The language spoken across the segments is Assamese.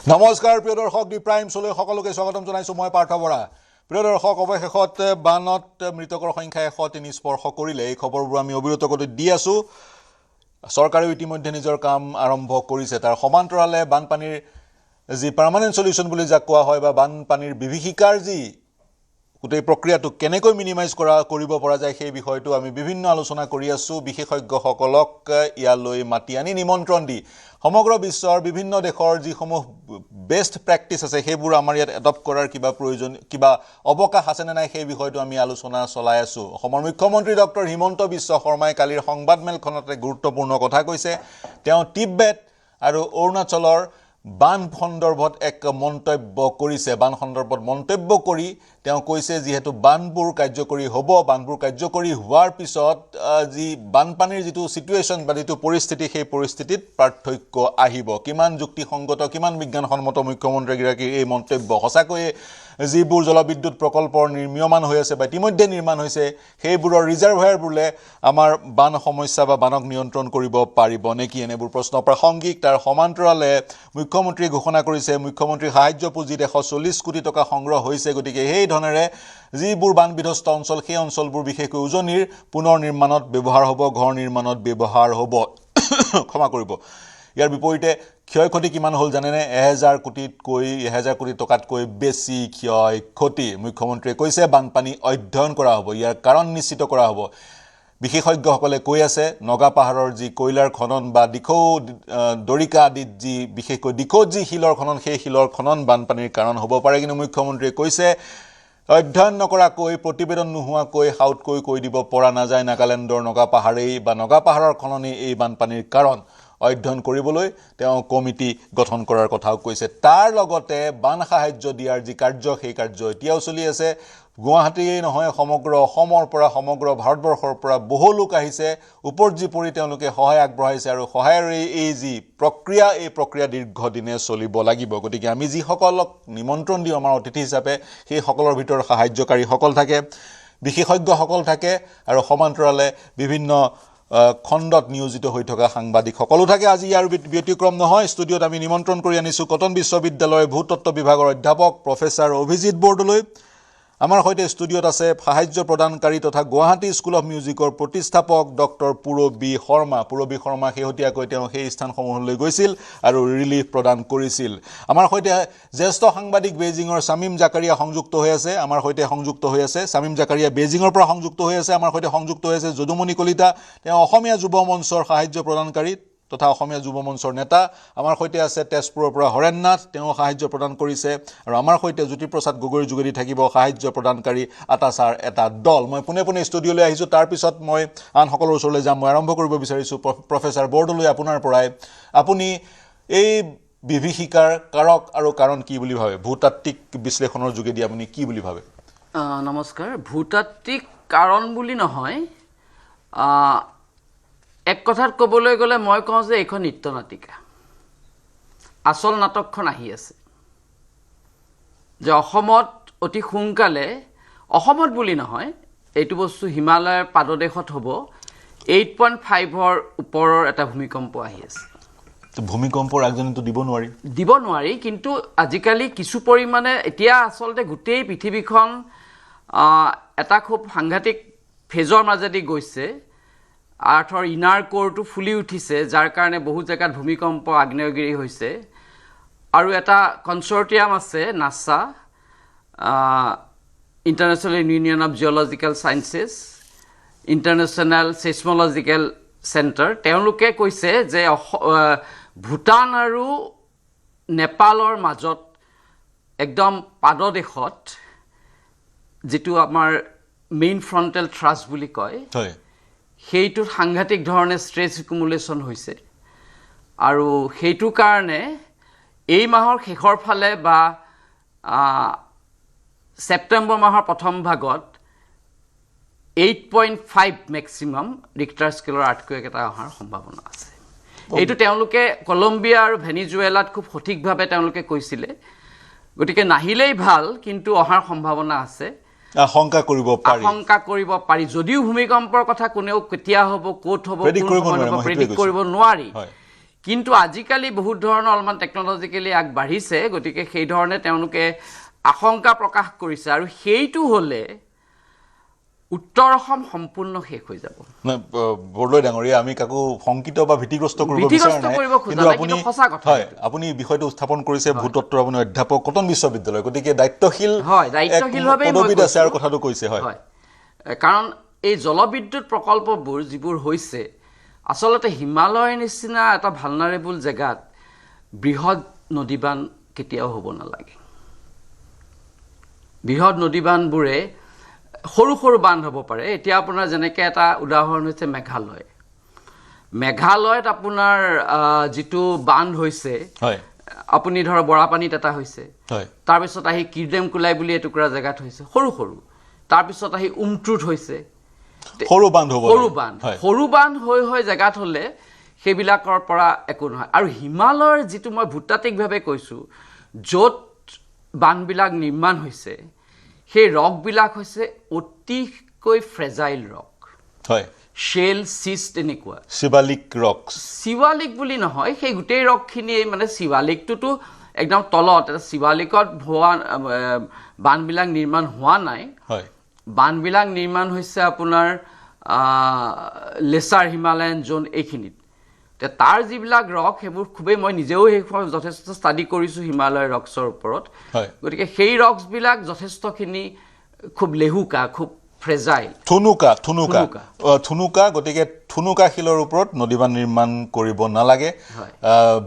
নমস্কাৰ প্ৰিয় দৰ্শক দি প্ৰাইম চলৈ সকলোকে স্বাগতম জনাইছো মই পাৰ্থ বৰা প্ৰিয় দৰ্শক অৱশেষত বানত মৃতকৰ সংখ্যা 103 স্পৰ্শ কৰিলে এই খবৰবোৰ আমি অবিৰত গতিত দি আছো চৰকাৰে ইতিমধ্যে নিজৰ কাম আৰম্ভ কৰিছে তাৰ সমান্তৰালে বানপানীৰ যি পাৰ্মানেন্ট সলিউশন বুলি যাক কোৱা হয় বা বানপানীৰ বিভীষিকাৰ যি গোটেই প্ৰক্ৰিয়াটো কেনেকৈ মিনিমাইজ কৰিব পৰা যায় সেই বিষয়টো আমি বিভিন্ন আলোচনা কৰি আছো বিশেষজ্ঞসকলক ইয়ালৈ মাতি আনি নিমন্ত্ৰণ দি সমগ্ৰ বিশ্বৰ বিভিন্ন দেশৰ যিসমূহ বেষ্ট প্ৰেক্টিছ আছে সেইবোৰ আমাৰ ইয়াত এডপ্ট কৰাৰ কিবা প্ৰয়োজন কিবা অৱকাশ আছে নে নাই সেই বিষয়টো আমি আলোচনা চলাই আছো অসমৰ মুখ্যমন্ত্ৰী ডক্টৰ হিমন্ত বিশ্ব শৰ্মাই কালিৰ সংবাদমেলখনতে গুৰুত্বপূৰ্ণ কথা কৈছে তেওঁ টিবেট আৰু অৰুণাচলৰ বান সন্দৰ্ভত এক মন্তব্য কৰিছে বান সন্দৰ্ভত মন্তব্য কৰি তেওঁ কৈছে যেহেতু বানবোৰ কাৰ্যকৰী হ'ব বানবোৰ কাৰ্যকৰী হোৱাৰ পিছত যি বানপানীৰ যেটো সিচুৱেশন বা যেটো পৰিস্থিতি সেই পৰিস্থিতিত পাৰ্থক্য আহিব কিমান যুক্তিসংগত কিমান বিজ্ঞানসন্মত মুখ্যমন্ত্ৰী গৰাকীৰ এই মন্তব্য সঁচাকৈ যিবোৰ জলবিদ্যুৎ প্ৰকল্পৰ নিৰ্মাণ হৈ আছে বা ইতিমধ্যে নিৰ্মাণ হৈছে সেইবোৰৰ ৰিজাৰ্ভায়াৰ বুলে আমাৰ বান সমস্যা বা বানক নিয়ন্ত্ৰণ কৰিব পাৰিব নেকি এনেবোৰ প্ৰশ্ন প্ৰাসংগিক তাৰ সমান্তৰালে মুখ্যমন্ত্ৰী ঘোষণা কৰিছে মুখ্যমন্ত্ৰী সাহায্য পুঁজিত 140 কোটি টকা সংগ্ৰহ হৈছে গতিকে এই ধৰণেৰে যিবোৰ বান বিধ্বস্ত অঞ্চল সেই অঞ্চলবোৰ বিশেষকৈ উজনিৰ পুনৰ নিৰ্মাণত ব্যৱহাৰ হ'ব ঘৰ নিৰ্মাণত ব্যৱহাৰ হ'ব ক্ষমা কৰিব ইয়াৰ বিপৰীতে ক্ষয়ক্ষতি কিমান হল জানেনে 1000 কোটি টকাতকৈ বেছি ক্ষয়ক্ষতি মুখ্যমন্ত্ৰীয়ে কৈছে বানপানী অধ্যয়ন কৰা হ'ব ইয়াৰ কাৰণ নিশ্চিত কৰা হ'ব বিশেষজ্ঞসকলে কৈ আছে নগা পাহাৰৰ যি কয়লাৰ খনন বা দিখৌ দৰিকা আদিত যি বিশেষকৈ দিখৌত যি শিলৰ খনন সেই শিলৰ খনন বানপানীৰ কাৰণ হ'ব পাৰে কিন্তু মুখ্যমন্ত্ৰীয়ে কৈছে অধ্যয়ন নকৰাকৈ প্ৰতিবেদন নোহোৱাকৈ হাউতকৈ কৈ দিব পৰা নাযায় নাগালেণ্ডৰ নগা পাহাৰেই বা নগা পাহাৰৰ খননেই এই বানপানীৰ কাৰণ অধ্যয়ন কৰিবলৈ তেওঁ কমিটি গঠন কৰাৰ কথাও কৈছে তাৰ লগতে বান সাহায্য দিয়াৰ যি কাৰ্য সেই কাৰ্য এতিয়াও চলি আছে গুৱাহাটীয়ে নহয় সমগ্ৰ অসমৰ পৰা সমগ্ৰ ভাৰতবৰ্ষৰ পৰা বহু লোক আহিছে উপৰজিপৰি তেওঁলোকে সহায় আগবঢ়াইছে আৰু সহায়ৰ এই যি প্ৰক্ৰিয়া এই প্ৰক্ৰিয়া দীৰ্ঘদিনে চলিব লাগিব গতিকে আমি যি সকলক নিমন্ত্ৰণ দিওঁ আমাৰ অতিথি হিচাপে সেই সকলৰ ভিতৰত সাহায্যকাৰী সকল থাকে বিশেষজ্ঞ সকল থাকে আৰু সমান্তৰালে বিভিন্ন খণ্ডত নিয়োজিত হৈ থকা সাংবাদিক সকলো থাকে আজি ইয়াৰ ব্যতিক্ৰম নহয় ষ্টুডিঅত আমি নিমন্ত্ৰণ কৰি আনিছো কটন বিশ্ববিদ্যালয়ৰ ভূতত্ত্ব বিভাগৰ অধ্যাপক প্ৰফেসৰ অভিজিত বৰদলৈ আমাৰ হৈতে ষ্টুডিঅত আছে সাহায্য প্ৰদানকাৰী তথা গুৱাহাটী স্কুল অফ মিউজিকৰ প্ৰতিষ্ঠাপক ডক্টৰ পুৰবী শৰ্মা হেহতিয়াকৈ তেওঁ সেই স্থানসমূহলৈ গৈছিল আৰু ৰিলিফ প্ৰদান কৰিছিল আমাৰ হৈতে জ্যেষ্ঠ সাংবাদিক বেজিঙৰ সামিম জাকাৰিয়া সংযুক্ত হৈ আছে আমাৰ হৈতে সংযুক্ত হৈ আছে সামিম জাকাৰিয়া বেজিঙৰ পৰা সংযুক্ত হৈ আছে আমাৰ হৈতে সংযুক্ত হৈ আছে যদুমণি কলিতা তেওঁ অসমীয়া যুৱ মঞ্চৰ সাহায্য প্ৰদানকাৰী তথা অসমীয়া যুৱ মঞ্চৰ নেতা আমাৰ হৈতে আছে তেজপুৰৰ পৰা হৰেণনাথ তেওঁ সাহায্য প্ৰদান কৰিছে আৰু আমাৰ হৈতে জ্যোতিপ্ৰসাদ গগৈৰ যোগেদি থাকিব সাহায্য প্ৰদানকাৰী আটাছাৰ এটা দল মই পুনে ষ্টুডিঅলৈ আহিছো তাৰ পিছত মই আন সকলৰ ওচৰলৈ যাম মই আৰম্ভ কৰিব বিচাৰিছো প্ৰফেসৰ বৰদলৈ আপোনাৰ পৰাই আপুনি এই বিভীষিকাৰ কাৰক আৰু কাৰণ কি বুলি ভাবে ভূতাত্ত্বিক বিশ্লেষণৰ যোগেদি আপুনি কি বুলি ভাবে নমস্কাৰ ভূতাত্ত্বিক কাৰণ বুলি নহয় এক কথাত ক'বলৈ গ'লে মই কওঁ যে এইখন নৃত্যনাটিকা আসল নাটকখন আহি আছে যে অসমত অতি সোনকালে অসমত বুলি নহয় এইটো বস্তু হিমালয়ৰ পাদদেশত হ'ব 8.5ৰ ওপৰৰ এটা ভূমিকম্প আহি আছে ভূমিকম্পৰ আগজনীটো দিব নোৱাৰি কিন্তু আজিকালি কিছু পৰিমাণে এতিয়া আচলতে গোটেই পৃথিৱীখন এটা খুব সাংঘাতিক ফেজৰ মাজেদি গৈছে আৰ্থৰ ইনাৰ কোৰটো ফুলি উঠিছে যাৰ কাৰণে বহু জায়গাত ভূমিকম্প আগ্নেয়গিৰি হৈছে আৰু এটা কনচৰ্টিয়াম আছে NASA International Union of Geological Sciences International Seismological Centre তেওঁলোকে কৈছে যে ভূটান আৰু নেপালৰ মাজত একদম পাদদেশত যেটো আমাৰ মেইন ফ্ৰণ্টেল থ্ৰাষ্ট বুলি কয় সেইটো সাংঘাতিক ধৰণে ষ্ট্ৰেছ একুমুলেশ্যন হৈছে আৰু সেইটো কাৰণে এই মাহৰ শেষৰ ফালে বা সেপ্টেম্বৰ মাহৰ প্ৰথম ভাগত 8.5 মেক্সিমাম ৰিক্টাৰ স্কেলৰ আৰ্থকুৱেক এটা অহাৰ সম্ভাৱনা আছে এইটো তেওঁলোকে কলম্বিয়া আৰু ভেনিজুৱেলাত খুব সঠিকভাৱে তেওঁলোকে কৈছিলে গতিকে নাহিলেই ভাল কিন্তু অহাৰ সম্ভাৱনা আছে আশংকা কৰিব পাৰি যদিও ভূমিকম্পৰ কথা কোনেও কেতিয়া হ'ব ক'ত হ'ব প্ৰেডিক্ট কৰিব নোৱাৰি কিন্তু আজিকালি বহুত ধৰণৰ অলপমান টেকন'লজিকেলি আগবাঢ়িছে, গতিকে সেই ধৰণে তেওঁলোকে আশংকা প্ৰকাশ কৰিছে, আৰু সেইটো হ'লে উত্তৰ অসম সম্পূৰ্ণ শেষ হৈ যাব। বৰদলৈ ডাঙৰীয়া, আমি কাকো শংকিত বা ভীতিগ্ৰস্ত কৰিব ভীতিগ্ৰস্ত বিচৰা নাই, কৰিব খোজা কিন্তু নাই, আপুনি কিন্তু সঁচা কথা হয় এইটো। আপুনি বিষয়টো উত্থাপন কৰিছে, ভূতত্বৰ আপুনি অধ্যাপক কটন বিশ্ববিদ্যালয়, গতিকে দায়িত্বশীল হয়, দায়িত্বশীলভাৱেই মই পদবীত আছে আৰু কৈছোঁ। কথাটো কৈছে। হয়, কাৰণ এই জলবিদ্যুৎ প্ৰকল্পবোৰ যিবোৰ হৈছে, আচলতে হিমালয়ৰ নিচিনা এটা ভালনাৰেবল জেগাত বৃহৎ নদীবান কেতিয়াও হ'ব নালাগে। বৃহৎ নদীবানবোৰে সৰু সৰু বান্ধ হ'ব পাৰে। এতিয়া আপোনাৰ যেনেকৈ এটা উদাহৰণ হৈছে মেঘালয়। মেঘালয়ত আপোনাৰ যিটো বান্ধ হৈছে, হয়, আপুনি ধৰক বৰাপানীত এটা হৈছে, হয়, তাৰপিছত আহি কিৰডেমকোলাই বুলি এটুকুৰা জেগাত হৈছে, সৰু সৰু। তাৰপিছত আহি উমট্ৰুত হৈছে, সৰু বান্ধ হ'ব সৰু লাগে। বান্ধ। হয়, সৰু বান্ধ হৈ হৈ জেগাত হ'লে সেইবিলাকৰ পৰা একো নহয়। আৰু হিমালয়ৰ যিটো মই ভূতাত্ত্বিকভাৱে কৈছোঁ, য'ত বান্ধবিলাক নিৰ্মাণ হৈছে, সেই ৰকবিলাক হৈছে অতিকৈ ফ্ৰেজাইল ৰক, হয়, শ্বেল চিষ্ট এনেকুৱা। শিৱালিক ৰক্স। শিৱালিক বুলি নহয়, সেই গোটেই ৰকখিনিয়ে মানে শিৱালিকটোতো একদম তলত, এটা শিৱালিকত হোৱা বান্ধবিলাক নিৰ্মাণ হোৱা নাই। হয়, বান্ধবিলাক নিৰ্মাণ হৈছে আপোনাৰ লেচাৰ হিমালয়ান জোন এইখিনিত। তাৰ যিবিলাক ৰক, সেইবোৰ খুবেই, মই নিজেও সেইখন যথেষ্ট ষ্টাডি কৰিছোঁ হিমালয় ৰক্সৰ ওপৰত। হয়, গতিকে সেই ৰক্সবিলাক যথেষ্টখিনি খুব লেহুকা, খুব ফ্ৰেজাইল, থুনুকা। গতিকে থুনুকা শিলৰ ওপৰত নদীবান্ধ নিৰ্মাণ কৰিব নালাগে,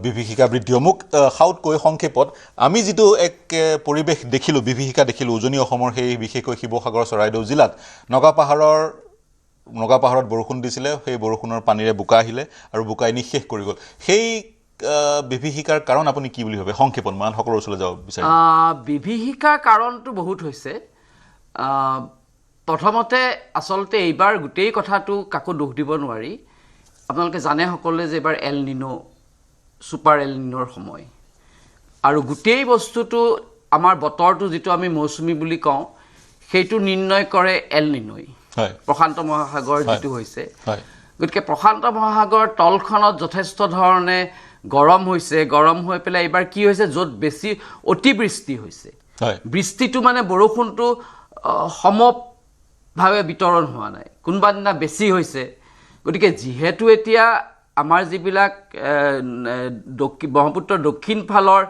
বিভীষিকা বৃদ্ধি হ'ব। মোক সাউতকৈ সংক্ষেপত, আমি যিটো এক পৰিৱেশ দেখিলোঁ, বিভীষিকা দেখিলোঁ উজনি অসমৰ, সেই বিশেষকৈ শিৱসাগৰ চৰাইদেউ জিলাত নগাপাহাৰত বৰষুণ দিছিলে, সেই বৰষুণৰ পানীৰে বোকা আহিলে আৰু বোকাই নিঃশেষ কৰি গ'ল। সেই বিভীষিকাৰ কাৰণ আপুনি কি বুলি ভাবে? সংক্ষেপত মানুহসকলৰ ওচৰলৈ যাব বিচাৰিম। বিভীষিকাৰ কাৰণটো বহুত হৈছে। প্ৰথমতে আচলতে এইবাৰ গোটেই কথাটো কাকো দোষ দিব নোৱাৰি। আপোনালোকে জানে সকলোৱে যে এইবাৰ এল নিনো, ছুপাৰ এল নিনোৰ সময়, আৰু গোটেই বস্তুটো আমাৰ বতৰটো যিটো আমি মৌচুমী বুলি কওঁ, সেইটো নিৰ্ণয় কৰে এল নিনোই, প্ৰশান্ত মহাসাগৰ যিটো হৈছে। গতিকে প্ৰশান্ত মহাসাগৰ তলখনত যথেষ্ট ধৰণে গৰম হৈছে, গৰম হৈ পেলাই এইবাৰ কি হৈছে, য'ত বেছি অতিবৃষ্টি হৈছে, বৃষ্টিটো মানে বৰষুণটো সমভাৱে বিতৰণ হোৱা নাই, কোনোবা দিনা বেছি হৈছে। গতিকে যিহেতু এতিয়া আমাৰ যিবিলাক ব্ৰহ্মপুত্ৰৰ দক্ষিণ ফালৰ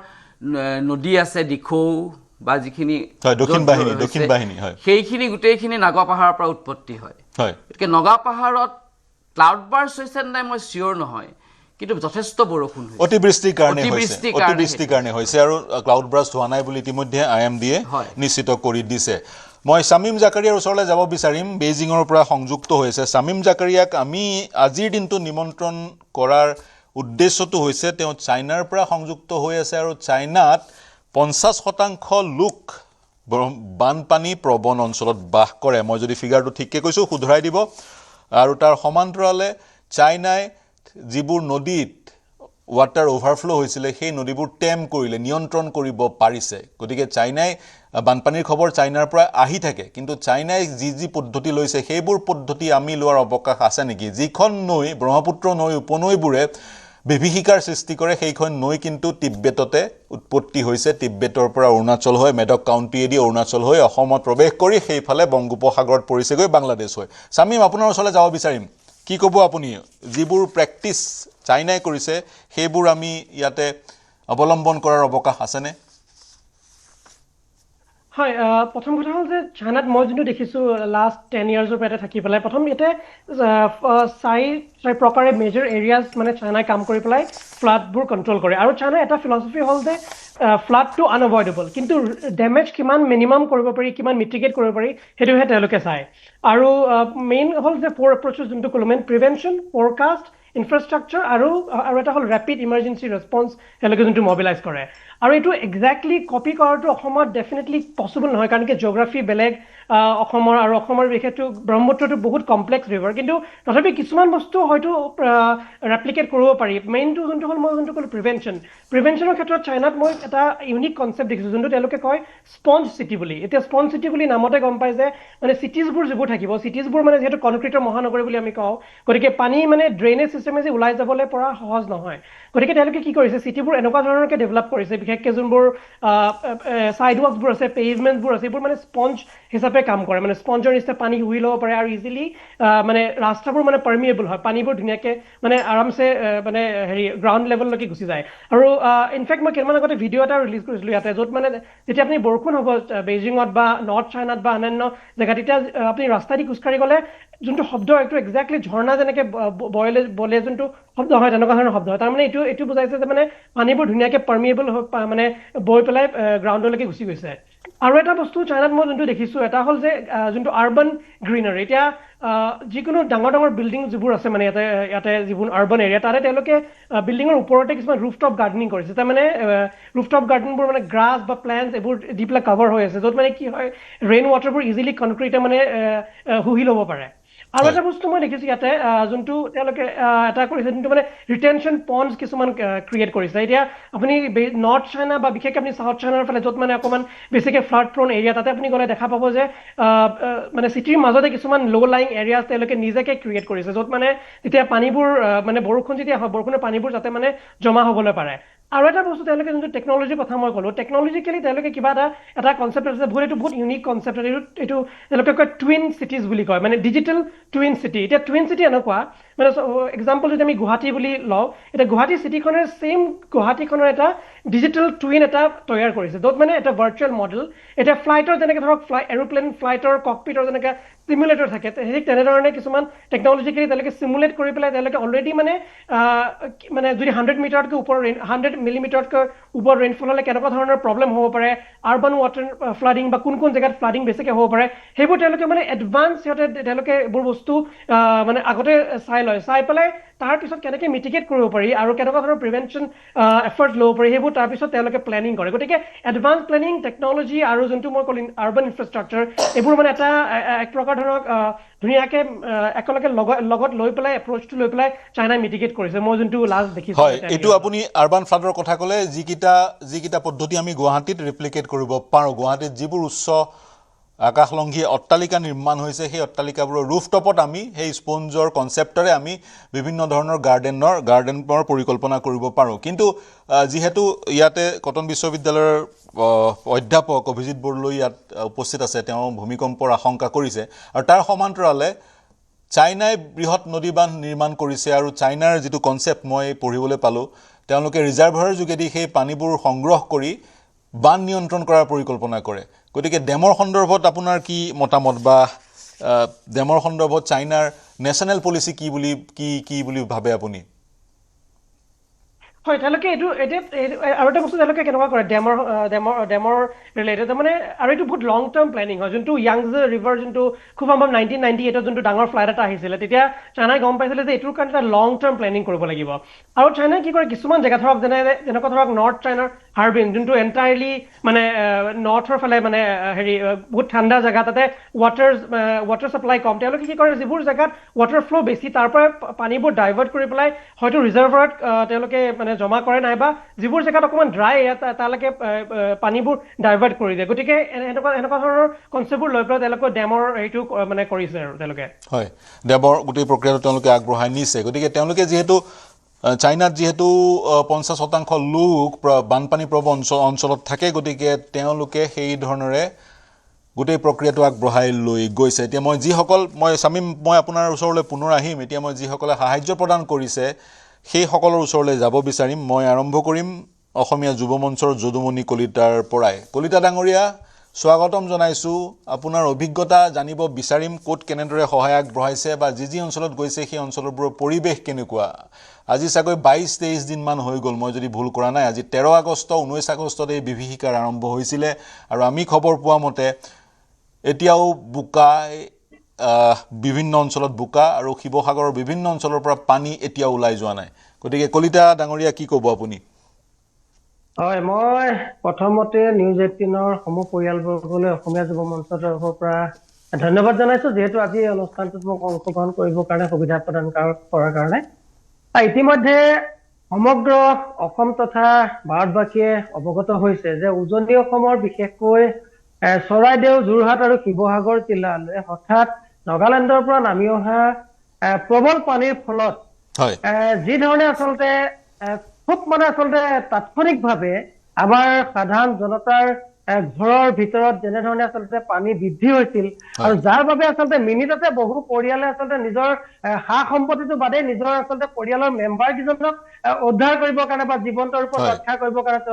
নদী আছে, দিখৌ বা যিখিনি দক্ষিণ বাহিনী, সেইখিনি গোটেইখিনি নাগাপাহাৰৰ পৰা উৎপত্তি হয়। গতিকে নগাপাহাৰত ক্লাউড বাৰ্ষ্ট হৈছে নাই মই চিয়'ৰ নহয়, কিন্তু যথেষ্ট বৰষুণ হৈছে, অতিবৃষ্টিৰ কাৰণে হৈছে, আৰু ক্লাউড বাৰ্ষ্ট হোৱা নাই বুলি ইতিমধ্যে IMDয়ে নিশ্চিত কৰি দিছে। মই শামীম জাকাৰিয়াৰ ওচৰলৈ যাব বিচাৰিম, বেইজিঙৰ পৰা সংযুক্ত হৈছে। শামীম জাকাৰিয়াক আমি আজিৰ দিনটো নিমন্ত্ৰণ কৰাৰ উদ্দেশ্যটো হৈছে তেওঁ চাইনাৰ পৰা সংযুক্ত হৈ আছে, আৰু চাইনাত 50% লোক বানপানী প্ৰৱণ অঞ্চলত বাস কৰে। মই যদি ফিগাৰটো ঠিককৈ কৈছোঁ শুধৰাই দিব। আৰু তাৰ সমান্তৰালে চাইনাই যিবোৰ নদীত ৱাটাৰ অভাৰফ্ল' হৈছিলে, সেই নদীবোৰ টেম কৰিলে, নিয়ন্ত্ৰণ কৰিব পাৰিছে। গতিকে চাইনাই বানপানীৰ খবৰ চাইনাৰ পৰা আহি থাকে, কিন্তু চাইনাই যি পদ্ধতি লৈছে, সেইবোৰ পদ্ধতি আমি লোৱাৰ অৱকাশ আছে নেকি? যিখন নৈ, ব্ৰহ্মপুত্ৰ নৈ, উপনৈবোৰে বিভীষিকাৰ সৃষ্টি কৰে, সেইখন নৈ কিন্তু তিব্বেততে উৎপত্তি হৈছে। তিব্বেতৰ পৰা অৰুণাচল হৈ, মেডক কাউণ্টিয়েদি অৰুণাচল হৈ অসমত প্ৰৱেশ কৰি সেইফালে বংগোপসাগৰত পৰিছেগৈ, বাংলাদেশ হৈ। শামীম, আপোনাৰ ওচৰলৈ যাব বিচাৰিম। কি ক'ব আপুনি? যিবোৰ প্ৰেক্টিছ চাইনাই কৰিছে, সেইবোৰ আমি ইয়াতে অৱলম্বন কৰাৰ অৱকাশ আছেনে? হয়, প্ৰথম কথা হ'ল যে চাইনাত মই যোনটো দেখিছোঁ লাষ্ট 10 yearsৰ পৰা থাকি পেলাই, প্ৰথম ইয়াতে চাৰি প্ৰকাৰে মেজৰ এৰিয়াজ মানে চাইনাই কাম কৰি পেলাই ফ্লাডবোৰ কণ্ট্ৰল কৰে। আৰু চাইনাৰ এটা ফিলচফি হ'ল যে ফ্লাডটো আনএভইডেবল, কিন্তু ডেমেজ কিমান মিনিমাম কৰিব পাৰি, কিমান মিটিগেট কৰিব পাৰি, সেইটোহে তেওঁলোকে চায়। আৰু মেইন হ'ল যে 4 এপ্ৰ'চেছ যোনটো ক'লো, মেইন প্ৰিভেনশ্যন, ফ'ৰকাষ্ট, ইনফ্ৰাষ্ট্ৰাকচাৰ আৰু এটা হ'ল ৰেপিড ইমাৰ্জেঞ্চি ৰেছপন্স, তেওঁলোকে যোনটো মবিলাইজ কৰে। আৰু এইটো একজেক্টলি কপি কৰাটো অসমত ডেফিনেটলি পচিবল নহয়, কাৰণ কি জিঅ'গ্ৰাফি বেলেগ অসমৰ, আৰু অসমৰ বিশেষটো ব্ৰহ্মপুত্ৰটো বহুত কমপ্লেক্স ৰিভাৰ, কিন্তু তথাপি কিছুমান বস্তু হয়তো ৰেপ্লিকেট কৰিব পাৰি। মেইনটো যোনটো হ'ল, মই যোনটো ক'লো প্ৰিভেনশ্যনৰ ক্ষেত্ৰত চাইনাত মই এটা ইউনিক কনচেপ্ট দেখিছোঁ, যোনটো তেওঁলোকে কয় স্পঞ্জ চিটি বুলি। এতিয়া স্পঞ্জ চিটি বুলি নামতে গম পায় যে মানে চিটিজবোৰ যিবোৰ থাকিব, চিটিজবোৰ মানে যিহেতু কনক্ৰিটৰ মহানগৰী বুলি আমি কওঁ, গতিকে পানী মানে ড্ৰেইনেজ ছিষ্টেমেজি ওলাই যাবলৈ পৰা সহজ নহয়। গতিকে তেওঁলোকে কি কৰিছে চিটিবোৰ এনেকুৱা ধৰণৰকে ডেভেলপ কৰিছে বিশেষকৈ যোনবোৰ ছাইড ৱাকছবোৰ আছে পেভমেণ্টবোৰ আছে এইবোৰ মানে স্পঞ্জ হিচাপে কাম কৰে মানে স্পঞ্জৰ নিচিনা পানী শুহি ল'ব পাৰে আৰু ইজিলি মানে ৰাস্তাবোৰ মানে পাৰ্মিয়েবল হয় পানীবোৰ ধুনীয়াকৈ মানে আৰামছে মানে হেৰি গ্ৰাউণ্ড লেভেললৈকে গুচি যায় আৰু ইনফেক্ট মই কেইদিনমান আগতে ভিডিঅ' এটা ৰিলিজ কৰিছিলোঁ ইয়াতে য'ত মানে যেতিয়া আপুনি বৰষুণ হ'ব বেইজিঙত বা নৰ্থ চাইনাত বা অন্যান্য জেগাত তেতিয়া আপুনি ৰাস্তা দি খোজকাঢ়ি গ'লে যোনটো শব্দ এইটো একজেক্টলি ঝৰ্ণা যেনেকৈ বলে যোনটো শব্দ হয় তেনেকুৱা ধৰণৰ শব্দ হয় তাৰমানে এইটো বুজাইছে যে মানে পানীবোৰ ধুনীয়াকৈ পাৰ্মিয়েবল মানে বৈ পেলাই গ্ৰাউণ্ডলৈকে গুচি গৈছে আৰু এটা বস্তু চাইনাত মই যোনটো দেখিছোঁ এটা হ'ল যে যোনটো আৰ্বান গ্ৰীনাৰী এতিয়া যিকোনো ডাঙৰ ডাঙৰ বিল্ডিং যিবোৰ আছে মানে ইয়াতে যিবোৰ আৰ্বান এৰিয়া তাতে তেওঁলোকে বিল্ডিঙৰ ওপৰতে কিছুমান ৰুফটপ গাৰ্ডেনিং কৰিছে তাৰমানে ৰুফটপ গাৰ্ডেনবোৰ মানে গ্ৰাছ বা প্লেণ্টছ এইবোৰ দি পেলাই কভাৰ হৈ আছে য'ত মানে কি হয় ৰেইন ৱাটাৰবোৰ ইজিলি কনক্ৰিটে মানে শুহি ল'ব পাৰে আৰু এটা বস্তু মই দেখিছোঁ ইয়াতে যোনটো তেওঁলোকে এটা কৰিছে যোনটো মানে ৰিটেনশ্যন পণ্ডছ কিছুমান ক্ৰিয়েট কৰিছে এতিয়া আপুনি নৰ্থ চাইনা বা বিশেষকৈ আপুনি চাউথ চাইনাৰ ফালে য'ত মানে অকণমান বেছিকৈ ফ্লাড প্ৰন এৰিয়া তাতে আপুনি গ'লে দেখা পাব যে মানে চিটিৰ মাজতে কিছুমান ল' লাইং এৰিয়াজ তেওঁলোকে নিজকে ক্ৰিয়েট কৰিছে য'ত মানে যেতিয়া পানীবোৰ মানে বৰষুণ যেতিয়া হয় বৰষুণৰ পানীবোৰ যাতে মানে জমা হ'বলৈ পাৰে আৰু এটা বস্তু তেওঁলোকে যোনটো টেকন'লজিৰ কথা মই ক'লোঁ টেকন'লজিকেলি তেওঁলোকে কিবা এটা কনচেপ্ট আছে এইটো বহুত ইউনিক কনচেপ্ট এইটো তেওঁলোকে কয় টুইন চিটিজ বুলি কয় মানে ডিজিটেল টুইন চিটি এতিয়া টুইন চিটি এনেকুৱা মানে এক্সাম্পল যদি আমি গুৱাহাটী বুলি লওঁ এতিয়া গুৱাহাটী চিটিখনৰ ছেইম গুৱাহাটীখনৰ এটা ডিজিটেল টুইন এটা তৈয়াৰ কৰিছে য'ত মানে এটা ভাৰ্চুৱেল মডেল এতিয়া ফ্লাইটৰ যেনেকৈ ধৰক এৰোপ্লেন ফ্লাইটৰ ককপিটৰ যেনেকৈ চিমুলেটৰ থাকে ঠিক তেনেধৰণে কিছুমান টেকন'লজিকেলি তেওঁলোকে চিমুলেট কৰি পেলাই তেওঁলোকে অলৰেডি মানে যদি 100 মিটাৰতকৈ ওপৰ 100 মিলিমিটাৰতকৈ ওপৰ ৰেইনফল হ'লে কেনেকুৱা ধৰণৰ প্ৰব্লেম হ'ব পাৰে আৰ্বান ৱাটাৰ ফ্লাডিং বা কোন জেগাত ফ্লাডিং বেছিকৈ হ'ব পাৰে সেইবোৰ তেওঁলোকে মানে এডভান্স তেওঁলোকে এইবোৰ বস্তু মানে আগতে চাই পেলাই তাৰপিছত কেনেকৈ মিটিগেট কৰিব পাৰি আৰু কেনেকুৱা ধৰণৰ প্ৰিভেনশ্যন এফৰ্টছ ল'ব পাৰি সেইবোৰ তাৰপিছত তেওঁলোকে প্লেনিং কৰে গতিকে এডভান্স প্লেনিং টেকন'লজি আৰু যোনটো মই ক'লো আৰ্বান ইনফ্ৰাষ্ট্ৰাকচাৰ এইবোৰ মানে এক প্ৰকাৰ ধৰক ধুনীয়াকৈ একেলগে লগত লৈ পেলাই এপ্ৰ'চটো লৈ পেলাই চাইনাই মিটিগেট কৰিছে মই যোনটো লাষ্ট দেখিছোঁ হয় এইটো আপুনি আৰ্বান ফ্লাডৰ কথা ক'লে যিকেইটা পদ্ধতি আমি গুৱাহাটীত ৰিপ্লিকেট কৰিব পাৰোঁ গুৱাহাটীত যিবোৰ উচ্চ আকাশলংঘী অট্টালিকা নিৰ্মাণ হৈছে সেই অট্টালিকাবোৰৰ ৰুফটপত আমি সেই স্পঞ্জৰ কনচেপ্টৰে আমি বিভিন্ন ধৰণৰ গাৰ্ডেনৰ পৰিকল্পনা কৰিব পাৰোঁ কিন্তু যিহেতু ইয়াতে কটন বিশ্ববিদ্যালয়ৰ অধ্যাপক অভিজিত বৰদলৈ ইয়াত উপস্থিত আছে তেওঁ ভূমিকম্পৰ আশংকা কৰিছে আৰু তাৰ সমান্তৰালে চাইনাই বৃহৎ নদী বান্ধ নিৰ্মাণ কৰিছে আৰু চাইনাৰ যিটো কনচেপ্ট মই পঢ়িবলৈ পালোঁ তেওঁলোকে ৰিজাৰ্ভাৰৰ যোগেদি সেই পানীবোৰ সংগ্ৰহ কৰি বান নিয়ন্ত্ৰণ কৰাৰ পৰিকল্পনা কৰে গতিকে ডেমৰ সন্দৰ্ভত আপোনাৰ কি মতামত বা ডেমৰ সন্দৰ্ভত চাইনাৰ নেশ্যনেল পলিচি কি বুলি ভাবে আপুনি হয় তেওঁলোকে এইটো আৰু এটা বস্তু তেওঁলোকে কেনেকুৱা কৰে ডেমৰ ৰিলেটেড তাৰমানে আৰু এইটো বহুত লং টাৰ্ম প্লেনিং হয় যোনটো য়াংজে ৰিভাৰ যোনটো খুব সম্ভৱ 1998 যোনটো ডাঙৰ ফ্লাইট এটা আহিছিলে তেতিয়া চাইনাই গম পাইছিলে যে এইটোৰ কাৰণে এটা লং টাৰ্ম প্লেনিং কৰিব লাগিব আৰু চাইনাই কি কৰে কিছুমান জেগা ধৰক যেনেকুৱা ধৰক নৰ্থ চাইনাৰ হাৰ্বিন যোনটো এণ্টায়াৰলি মানে নৰ্থৰ ফালে মানে হেৰি বহুত ঠাণ্ডা জেগা তাতে ৱাটাৰ ছাপ্লাই কম তেওঁলোকে কি কৰে যিবোৰ জেগাত ৱাটাৰ ফ্ল' বেছি তাৰ পৰা পানীবোৰ ডাইভাৰ্ট কৰি পেলাই হয়তো ৰিজাৰ্ভাৰত তেওঁলোকে মানে জমা কৰে নাইবা যিবোৰ জেগাত অকণমান ড্ৰাই তালৈকে পানীবোৰ ডাইভাৰ্ট কৰি দিয়ে গতিকে এনেকুৱা ধৰণৰ কনচেপ্টবোৰ লৈ পেলাই তেওঁলোকে ডেমৰ এইটো মানে কৰিছে আৰু তেওঁলোকে হয় ডেমৰ গোটেই প্ৰক্ৰিয়াটো তেওঁলোকে আগবঢ়াই নিছে গতিকে তেওঁলোকে যিহেতু চাইনাত যিহেতু 50% লোক বানপানী প্ৰবণ অঞ্চলত থাকে গতিকে তেওঁলোকে সেই ধৰণৰে গোটেই প্ৰক্ৰিয়াটো আগবঢ়াই লৈ গৈছে এতিয়া মই আপোনাৰ ওচৰলৈ পুনৰ আহিম এতিয়া মই যিসকলে সাহায্য প্ৰদান কৰিছে সেইসকলৰ ওচৰলৈ যাব বিচাৰিম মই আৰম্ভ কৰিম অসমীয়া যুৱ মঞ্চৰ যদুমণি কলিতাৰ পৰাই কলিতা ডাঙৰীয়া স্বাগতম জনাইছোঁ আপোনাৰ অভিজ্ঞতা জানিব বিচাৰিম ক'ত কেনেদৰে সহায় আগবঢ়াইছে বা যি অঞ্চলত গৈছে সেই অঞ্চলবোৰৰ পৰিৱেশ কেনেকুৱা আজি চাগৈ 22-23 দিনমান হৈ গ'ল মই যদি ভুল কৰা নাই আজি 13 আগষ্ট 19 আগষ্টত এই বিভীষিকাৰ আৰম্ভ হৈছিলে আৰু আমি খবৰ পোৱা মতে এতিয়াও বোকাই বিভিন্ন অঞ্চলত বোকা আৰু শিৱসাগৰৰ বিভিন্ন অঞ্চলৰ পৰা পানী এতিয়াও ওলাই যোৱা নাই গতিকে কলিতা ডাঙৰীয়া কি ক'ব আপুনি হয় মই প্ৰথমতে নিউজ 18ৰ সমূহ পৰিয়ালবৰ্গলৈ অসমীয়া যুৱ মঞ্চৰ তৰফৰ পৰা ধন্যবাদ জনাইছোঁ যিহেতু আজি এই অনুষ্ঠানটোত মোক অংশগ্ৰহণ কৰিবৰ কাৰণে সুবিধা প্ৰদান কৰাৰ কাৰণে ইতিমধ্যে সমগ্ৰ অসম তথা ভাৰতবাসীয়ে অৱগত হৈছে যে উজনি অসমৰ বিশেষকৈ চৰাইদেউ যোৰহাট আৰু শিৱসাগৰ জিলালৈ হঠাৎ নাগালেণ্ডৰ পৰা নামি অহা প্ৰবল পানীৰ ফলত যি ধৰণে আচলতে খুব মানে আচলতে তাৎক্ষণিকভাৱে আমাৰ সাধাৰণ জনতাৰ ঘৰৰ ভিতৰত যেনেধৰণে আচলতে পানী বৃদ্ধি হৈছিল আৰু যাৰ বাবে আচলতে মিনিটতে বহু পৰিয়ালে আচলতে নিজৰ সা সম্পত্তিটো বাদেই নিজৰ আচলতে পৰিয়ালৰ মেম্বাৰ কেইজনক উদ্ধাৰ কৰিবৰ কাৰণে বা জীৱন্ত ৰূপত ৰক্ষা কৰিবৰ কাৰণে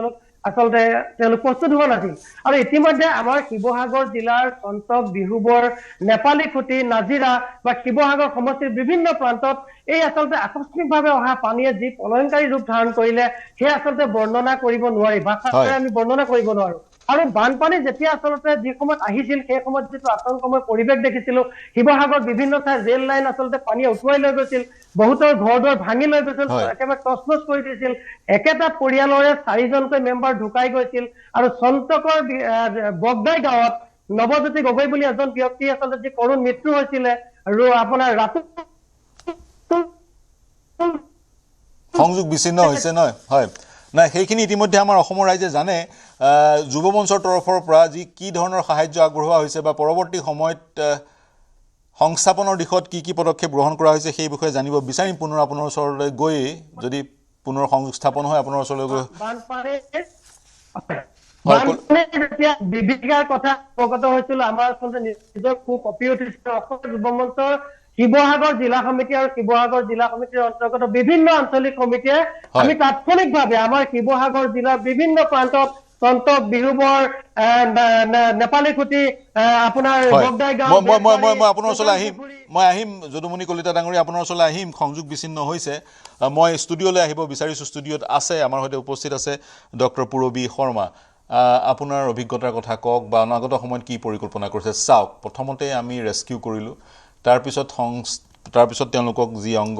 তেওঁলোক প্ৰস্তুত হোৱা নাছিল আৰু ইতিমধ্যে আমাৰ শিৱসাগৰ জিলাৰ কণ্টক বিহুবৰ নেপালীখুটি নাজিৰা বা শিৱসাগৰ সমষ্টিৰ বিভিন্ন প্ৰান্তত এই আচলতে আকস্মিকভাৱে অহা পানীয়ে যি প্ৰলয়ংকাৰী ৰূপ ধাৰণ কৰিলে সেই আচলতে বৰ্ণনা কৰিব নোৱাৰি ভাষাৰে আমি বৰ্ণনা কৰিব নোৱাৰো আৰু বানপানী যেতিয়া আচলতে যি সময়ত আহিছিল সেই সময়ত যিটো আতংকময় পৰিৱেশ দেখিছিলো শিৱসাগৰ বিভিন্ন ঠাইত ৰেল লাইন আচলতে পানীয়ে উটুৱাই লৈ গৈছিল বহুতৰ ঘৰ দুৱাৰ ভাঙি লৈ গৈছিল একেবাৰে তছনছ কৰি দিছিল একেটা পৰিয়ালৰে 4জনকৈ মেম্বাৰ ঢুকাই গৈছিল আৰু চন্তকৰ বগদাই গাঁৱত নৱজ্যোতি গগৈ বুলি এজন ব্যক্তি আচলতে যি কৰুণ মৃত্যু হৈছিলে আৰু আপোনাৰ ৰাতি সংযোগ বিচ্ছিন্ন হৈছে নহয় হয় নাই সেইখিনি ইতিমধ্যে আমাৰ অসমৰ ৰাইজে জানে যুৱ মঞ্চৰ তৰফৰ পৰা যি কি ধৰণৰ সাহায্য আগবঢ়োৱা হৈছে বা পৰৱৰ্তী সময়ত সংস্থাপনৰ দিশত কি পদক্ষেপ গ্ৰহণ কৰা হৈছে সেই বিষয়ে জানিব বিচাৰিম পুনৰ আপোনাৰ ওচৰলৈ গৈ যদি পুনৰ সংযোগ স্থাপন হয় আপোনাৰ ওচৰলৈ গৈ যেতিয়া বিভীষিকাৰ কথা অৱগত হৈছিল আমাৰ আচলতে নিজৰ খুব কঁপি উঠিছিল অসম যুৱ মঞ্চৰ শিৱসাগৰ জিলা সমিতি আৰু শিৱসাগৰ জিলা সমিতিৰ অন্তৰ্গত বিভিন্ন আঞ্চলিক সমিতিয়ে আমি তাৎক্ষণিকভাৱে আমাৰ শিৱসাগৰ জিলাৰ বিভিন্ন প্ৰান্তত কণ্টক বিহুবৰ নেপালীখুটি আপোনাৰ বগদাই গাঁও মই আপোনাৰ ওচৰলৈ আহিম যদুমণি কলিতা ডাঙৰীয়া আপোনাৰ ওচৰলৈ আহিম সংযোগ বিচ্ছিন্ন হৈছে মই ষ্টুডিঅ'লৈ আহিব বিচাৰিছোঁ ষ্টুডিঅ'ত আছে আমাৰ সৈতে উপস্থিত আছে ডক্টৰ পূৰবী শৰ্মা আপোনাৰ অভিজ্ঞতাৰ কথা কওক বা অনাগত সময়ত কি পৰিকল্পনা কৰিছে চাওক প্ৰথমতে আমি ৰেস্কিউ কৰিলোঁ তাৰপিছত তেওঁলোকক যি অংগ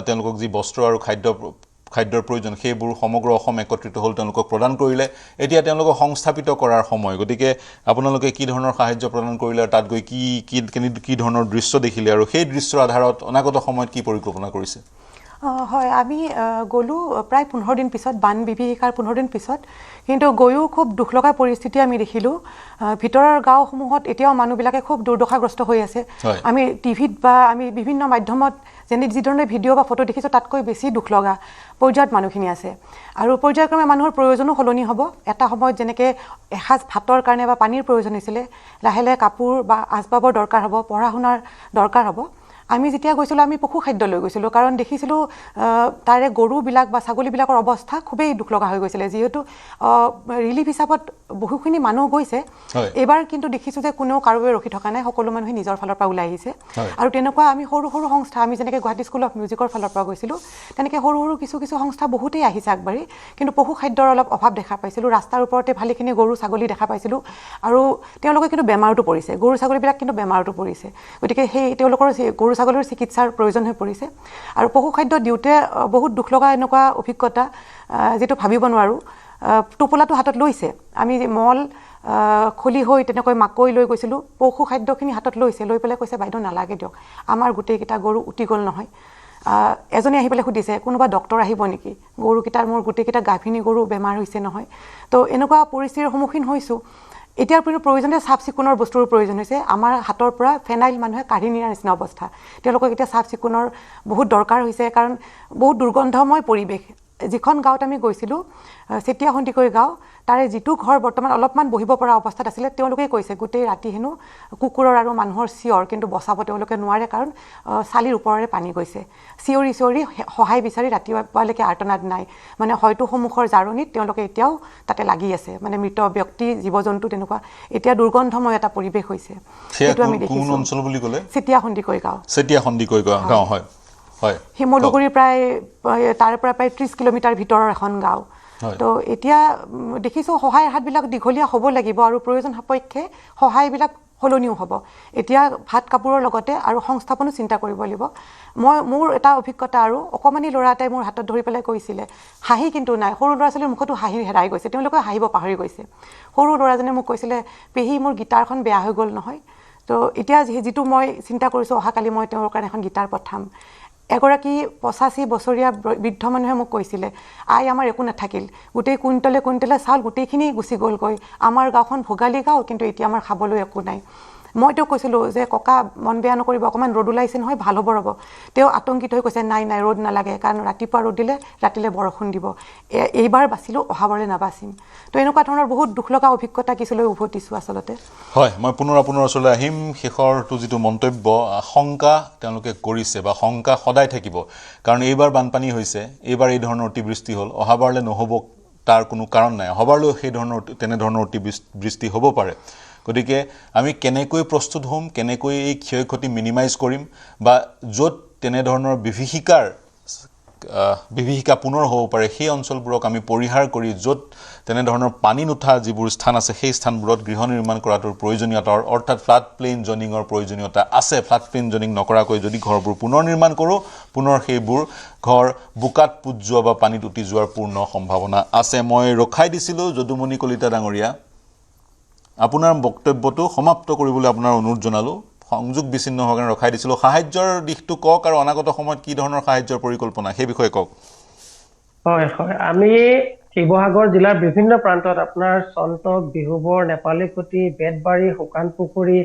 তেওঁলোকক যি বস্ত্ৰ আৰু খাদ্যৰ প্ৰয়োজন সেইবোৰ সমগ্ৰ অসম একত্ৰিত হ'ল তেওঁলোকক প্ৰদান কৰিলে এতিয়া তেওঁলোকক সংস্থাপিত কৰাৰ সময় গতিকে আপোনালোকে কি ধৰণৰ সাহায্য প্ৰদান কৰিলে আৰু তাত গৈ কি ধৰণৰ দৃশ্য দেখিলে আৰু সেই দৃশ্যৰ আধাৰত অনাগত সময়ত কি পৰিকল্পনা কৰিছে হয় আমি গ'লোঁ প্ৰায় 15 দিন পিছত বান বিভীষিকাৰ 15 দিন পিছত কিন্তু গৈও খুব দুখ লগা পৰিস্থিতি আমি দেখিলোঁ ভিতৰৰ গাঁওসমূহত এতিয়াও মানুহবিলাকে খুব দুৰ্দশাগ্ৰস্ত হৈ আছে আমি টিভিত বা আমি বিভিন্ন মাধ্যমত যি ধৰণে ভিডিঅ' বা ফটো দেখিছোঁ তাতকৈ বেছি দুখ লগা পৰ্যায়ত মানুহখিনি আছে আৰু পৰ্যায়ক্ৰমে মানুহৰ প্ৰয়োজনো সলনি হ'ব এটা সময়ত যেনেকৈ এসাঁজ ভাতৰ কাৰণে বা পানীৰ প্ৰয়োজন হৈছিলে লাহে লাহে কাপোৰ বা আচবাবৰ দৰকাৰ হ'ব পঢ়া শুনাৰ দৰকাৰ হ'ব আমি যেতিয়া গৈছিলোঁ আমি পশু খাদ্য লৈ গৈছিলোঁ কাৰণ দেখিছিলোঁ তাৰে গৰুবিলাক বা ছাগলীবিলাকৰ অৱস্থা খুবেই দুখ লগা হৈ গৈছিলে যিহেতু ৰিলিফ হিচাপত বহুখিনি মানুহ গৈছে এইবাৰ কিন্তু দেখিছোঁ যে কোনেও কাৰোৱে ৰখি থকা নাই সকলো মানুহে নিজৰ ফালৰ পৰা ওলাই আহিছে আৰু তেনেকুৱা আমি সৰু সৰু সংস্থা আমি যেনেকৈ গুৱাহাটী স্কুল অফ মিউজিকৰ ফালৰ পৰা গৈছিলোঁ তেনেকৈ সৰু সৰু কিছু সংস্থা বহুতেই আহিছে আগবাঢ়ি কিন্তু পশু খাদ্যৰ অলপ অভাৱ দেখা পাইছিলোঁ ৰাস্তাৰ ওপৰতে ভালেখিনি গৰু ছাগলী দেখা পাইছিলোঁ আৰু তেওঁলোকে কিন্তু বেমাৰতো পৰিছে গৰু ছাগলীবিলাক কিন্তু বেমাৰতো পৰিছে গতিকে সেই তেওঁলোকৰ গৰু ছাগলীৰ চিকিৎসাৰ প্ৰয়োজন হৈ পৰিছে আৰু পশু খাদ্য দিওঁতে বহুত দুখ লগা এনেকুৱা অভিজ্ঞতা যেটো ভাবিব নোৱাৰো টোপোলাটো হাতত লৈছে আমি মল খুলি হৈ তেনেকৈ মাকৈ লৈ গৈছিলোঁ পশু খাদ্যখিনি হাতত লৈছে লৈ পেলাই কৈছে বাইদেউ নালাগে দিয়ক আমাৰ গোটেইকেইটা গৰু উটি গ'ল নহয় এজনী আহি পেলাই সুধিছে কোনোবা ডক্টৰ আহিব নেকি গৰুকেইটাৰ মোৰ গোটেইকেইটা গাভিনী গৰু বেমাৰ হৈছে নহয় তো এনেকুৱা পৰিস্থিতিৰ সন্মুখীন হৈছোঁ এতিয়াৰ প্ৰয়োজনীয় চাফ চিকুণৰ বস্তুৰ প্ৰয়োজন হৈছে আমাৰ হাতৰ পৰা ফেনাইল মানুহে কাঢ়ি নিয়াৰ নিচিনা অৱস্থা তেওঁলোকক এতিয়া চাফ চিকুণৰ বহুত দৰকাৰ হৈছে কাৰণ বহুত দুৰ্গন্ধময় পৰিৱেশ যিখন গাঁৱত আমি গৈছিলোঁ চেতিয়া সন্দিকৈ গাঁও তাৰে যিটো ঘৰ বৰ্তমান অলপমান বহিব পৰা অৱস্থাত আছিলে তেওঁলোকেই কৈছে গোটেই ৰাতি হেনো কুকুৰৰ আৰু মানুহৰ চিঞৰ কিন্তু বচাব তেওঁলোকে নোৱাৰে কাৰণ চালিৰ ওপৰেৰে পানী গৈছে চিঞৰি সহায় বিচাৰি ৰাতিপুৱালৈকে আৰ্তনাদ নাই মানে হয়তো সন্মুখৰ জাৰণিত তেওঁলোকে এতিয়াও তাতে লাগি আছে মানে মৃত ব্যক্তি জীৱ জন্তু তেনেকুৱা এতিয়া দুৰ্গন্ধময় এটা পৰিৱেশ হৈছে সেইটো আমি দেখিছোঁ কোন অঞ্চল বুলি ক'লে চেতিয়া সন্দিকৈ গাঁও হয় শিমলুগুৰিৰ প্ৰায় তাৰ পৰা প্ৰায় 30 কিলোমিটাৰ ভিতৰৰ এখন গাঁও তো এতিয়া দেখিছোঁ সহায়ৰ হাতবিলাক দীঘলীয়া হ'ব লাগিব আৰু প্ৰয়োজন সাপেক্ষে সহায়বিলাক সলনিও হ'ব এতিয়া ভাত কাপোৰৰ লগতে আৰু সংস্থাপনো চিন্তা কৰিব লাগিব মোৰ এটা অভিজ্ঞতা আৰু অকমানি ল'ৰা এটাই মোৰ হাতত ধৰি পেলাই কৈছিলে হাঁহি কিন্তু নাই সৰু ল'ৰা ছোৱালীৰ মুখতো হাঁহি হেৰাই গৈছে তেওঁলোকে হাঁহিব পাহৰি গৈছে সৰু ল'ৰাজনে মোক কৈছিলে পেহী মোৰ গিটাৰখন বেয়া হৈ গ'ল নহয় তো এতিয়া যিটো মই চিন্তা কৰিছোঁ অহাকালি মই তেওঁৰ কাৰণে এখন গিটাৰ পঠাম এগৰাকী 85 বছৰীয়া বৃদ্ধ মানুহে মোক কৈছিলে আই আমাৰ একো নাথাকিল গোটেই কুইণ্টলে চাউল গোটেইখিনি গুচি গ'লগৈ আমাৰ গাঁওখন ভোগালী গাঁও কিন্তু এতিয়া আমাৰ খাবলৈ একো নাই মই তেওঁক কৈছিলোঁ যে ককা মন বেয়া নকৰিব, অকণমান ৰ'দ ওলাইছে নহয়, ভাল হ'ব ৰ'ব। তেওঁ আতংকিত হৈ কৈছে নাই নাই ৰ'দ নালাগে, কাৰণ ৰাতিপুৱা ৰ'দ দিলে ৰাতিলৈ বৰষুণ দিব, এইবাৰ বাচিলোঁ অহাবাৰলৈ নাবাচিম। তো এনেকুৱা ধৰণৰ বহুত দুখ লগা অভিজ্ঞতা কিছুলৈ উভতিছোঁ আচলতে। হয়, মই পুনৰ আপোনাৰ ওচৰলৈ আহিম। শেষৰটো যিটো মন্তব্য, শংকা তেওঁলোকে কৰিছে বা শংকা সদায় থাকিব, কাৰণ এইবাৰ বানপানী হৈছে, এইবাৰ এই ধৰণৰ অতিবৃষ্টি হ'ল, অহাবাৰলৈ নহ'ব তাৰ কোনো কাৰণ নাই, অহাবাৰলৈ তেনেধৰণৰ অতিবৃষ্টি হ'ব পাৰে। গতিকে আমি কেনেকৈ প্ৰস্তুত হ'ম, কেনেকৈ এই ক্ষয় ক্ষতি মিনিমাইজ কৰিম, বা য'ত তেনেধৰণৰ বিভীষিকা পুনৰ হ'ব পাৰে সেই অঞ্চলবোৰক আমি পৰিহাৰ কৰি য'ত তেনেধৰণৰ পানী নুঠা যিবোৰ স্থান আছে সেই স্থানবোৰত গৃহ নিৰ্মাণ কৰাটোৰ প্ৰয়োজনীয়তা, অৰ্থাৎ ফ্লাড প্লেইন জনিঙৰ প্ৰয়োজনীয়তা আছে। ফ্লাড প্লেইন জনিং নকৰাকৈ যদি ঘৰবোৰ পুনৰ নিৰ্মাণ কৰোঁ, পুনৰ সেইবোৰ ঘৰ বোকাত পোত যোৱা বা পানীত উটি যোৱাৰ পূৰ্ণ সম্ভাৱনা আছে। মই ৰখাই দিছিলোঁ যদুমণি কলিতা ডাঙৰীয়া, আপোনাৰ বক্তব্যটো সমাপ্ত কৰিবলৈ আপোনাৰ অনুৰোধ জনালোঁ। সংযোগ বিচ্ছিন্ন হোৱাৰ কাৰণে ৰখাই দিছিলোঁ। সাহায্যৰ দিশটো কওক, আৰু অনাগত সময়ত কি ধৰণৰ সাহায্যৰ পৰিকল্পনা সেই বিষয়ে কওক। হয় হয়, আমি শিৱসাগৰ জিলাৰ বিভিন্ন প্ৰান্তত আপোনাৰ চন্তক, বিহুবৰ, নেপালীকুটি, বেতবাৰী, শুকান পুখুৰী,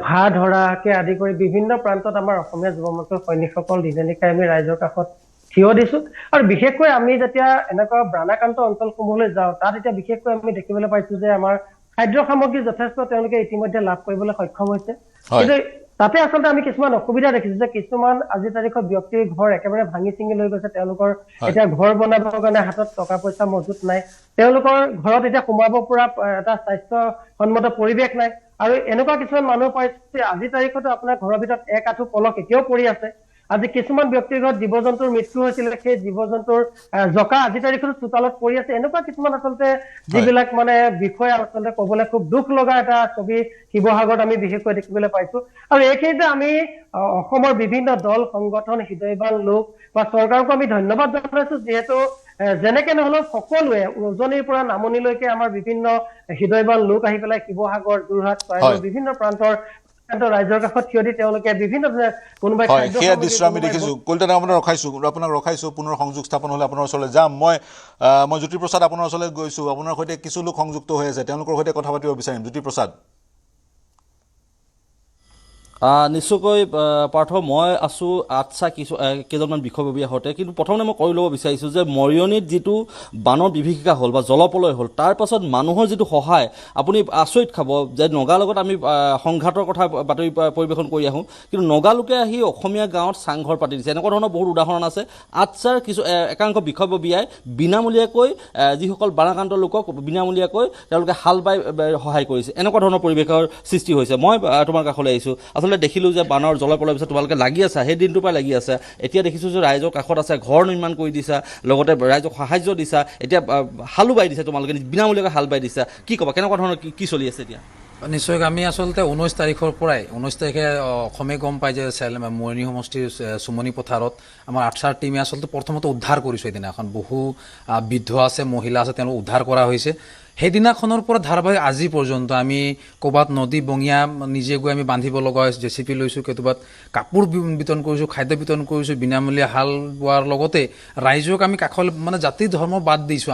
ভাধৰাকে আদি কৰি বিভিন্ন প্ৰান্তত আমাৰ অসমীয়া যুৱ মঞ্চৰ সৈনিকসকল দিনে নিশাই আমি ৰাইজৰ কাষত থিয় দিছো। আৰু বিশেষকৈ আমি যেতিয়া এনেকুৱা বানাক্ৰান্ত অঞ্চলসমূহলৈ যাওঁ, তাত এতিয়া বিশেষকৈ আমি দেখিবলৈ পাইছো যে আমাৰ খাদ্য সামগ্ৰী যথেষ্ট তেওঁলোকে ইতিমধ্যে লাভ কৰিবলৈ সক্ষম হৈছে। কিন্তু তাতে আচলতে আমি কিছুমান অসুবিধা দেখিছো যে কিছুমান আজিৰ তাৰিখত ব্যক্তিৰ ঘৰ একেবাৰে ভাঙি চিঙি লৈ গৈছে, তেওঁলোকৰ এতিয়া ঘৰ বনাবৰ কাৰণে হাতত টকা পইচা মজুত নাই, তেওঁলোকৰ ঘৰত এতিয়া সোমাব পৰা এটা স্বাস্থ্যসন্মত পৰিৱেশ নাই। আৰু এনেকুৱা কিছুমান মানুহ পাইছে আজিৰ তাৰিখতো আপোনাৰ ঘৰৰ ভিতৰত এক আঁঠু পলস এতিয়াও পৰি আছে। আজি কিছুমান ব্যক্তিৰ ঘৰত জীৱ জন্তুৰ মৃত্যু হৈছিলে, সেই জীৱ জন্তুৰ জকা আজিৰ তাৰিখতো চোতালত পৰি আছে। এনেকুৱা কিছুমান আচলতে যিবিলাক মানে বিষয় আচলতে ক'বলৈ খুব দুখ লগা এটা ছবি শিৱসাগৰত আমি বিশেষকৈ দেখিবলৈ পাইছো। আৰু এইখিনিতে আমি অসমৰ বিভিন্ন দল সংগঠন, হৃদয়বান লোক বা চৰকাৰকো আমি ধন্যবাদ জনাইছো, যিহেতু যেনেকে নহলেও সকলোৱে উজনিৰ পৰা নামনিলৈকে আমাৰ বিভিন্ন হৃদয়বান লোক আহি পেলাই শিৱসাগৰ, যোৰহাট, চৰাইদেউৰ বিভিন্ন প্ৰান্তৰ ৰাইজৰ কাষত থিয় দি তেওঁলোকে বিভিন্ন কোনোবাই সেয়া দৃশ্য আমি দেখিছোঁ। কলিতা আপোনাক ৰখাইছোঁ, পুনৰ সংযোগ স্থাপন হ'লে আপোনাৰ ওচৰলৈ যাম। মই জ্যোতিপ্ৰসাদ আপোনাৰ ওচৰলৈ গৈছোঁ, আপোনাৰ সৈতে কিছু লোক সংযুক্ত হৈ আছে, তেওঁলোকৰ সৈতে কথা পাতিব বিচাৰিম। জ্যোতিপ্ৰসাদ। নিশ্চয়কৈ পাৰ্থ, মই আছোঁ আচ্ছা কেইজনমান বিষয়ববীয়া সৈতে, কিন্তু প্ৰথমতে মই কৈ ল'ব বিচাৰিছোঁ যে মৰিয়নিত যিটো বানৰ বিভীষিকা হ'ল বা জলপ্ৰলয় হ'ল, তাৰ পাছত মানুহৰ যিটো সহায়, আপুনি আচৰিত খাব যে নগাৰ লগত আমি সংঘাতৰ কথা বাতৰি পৰিৱেশন কৰি আহোঁ, কিন্তু নগালোকে আহি অসমীয়া গাঁৱত চাংঘৰ পাতি দিছে। এনেকুৱা ধৰণৰ বহুত উদাহৰণ আছে। আচ্ছাৰ একাংশ বিষয়ববীয়াই বিনামূলীয়াকৈ যিসকল বানাক্ৰান্ত লোকক বিনামূলীয়াকৈ তেওঁলোকে হাল বাই সহায় কৰিছে। এনেকুৱা ধৰণৰ পৰিৱেশৰ সৃষ্টি হৈছে। মই তোমাৰ কাষলৈ আহিছোঁ, আচলতে দেখিলোঁ যে বানৰ জলপ্ৰলয়ৰ পিছত তোমালোকে লাগি আছা, সেই দিনটোৰ পৰা লাগি আছে। এতিয়া দেখিছোঁ যে ৰাইজৰ কাষত আছে, ঘৰ নিৰ্মাণ কৰি দিছা, লগতে ৰাইজক সাহায্য দিছা, এতিয়া হালো বাই দিছা, তোমালোকে বিনামূলীয়াকৈ হাল বাই দিছা। কি ক'বা, কেনেকুৱা ধৰণৰ কি চলি আছে এতিয়া? নিশ্চয়কৈ আমি আচলতে 19 তাৰিখৰ পৰাই 19 তাৰিখে অসমে গম পায় যে মৰিয়নি সমষ্টিৰ চুমনি পথাৰত আমাৰ আৰ্চাৰ টীমে আচলতে প্ৰথমতে উদ্ধাৰ কৰিছোঁ। সেইদিনাখন বহু বৃদ্ধ আছে, মহিলা আছে, তেওঁলোক উদ্ধাৰ কৰা হৈছে। সেইদিনাখনৰ পৰা ধাৰাবাহিক আজি পৰ্যন্ত আমি ক'ৰবাত নদী বঙিয়া নিজে গৈ আমি বান্ধিব লগা হৈছে, JCP লৈছোঁ, ক'ৰবাত কাপোৰ বিতৰণ কৰিছোঁ, খাদ্য বিতৰণ কৰিছোঁ, বিনামূলীয়া হাল বোৱাৰ লগতে ৰাইজক আমি কাষলৈ মানে জাতি ধৰ্ম বাদ দিছোঁ।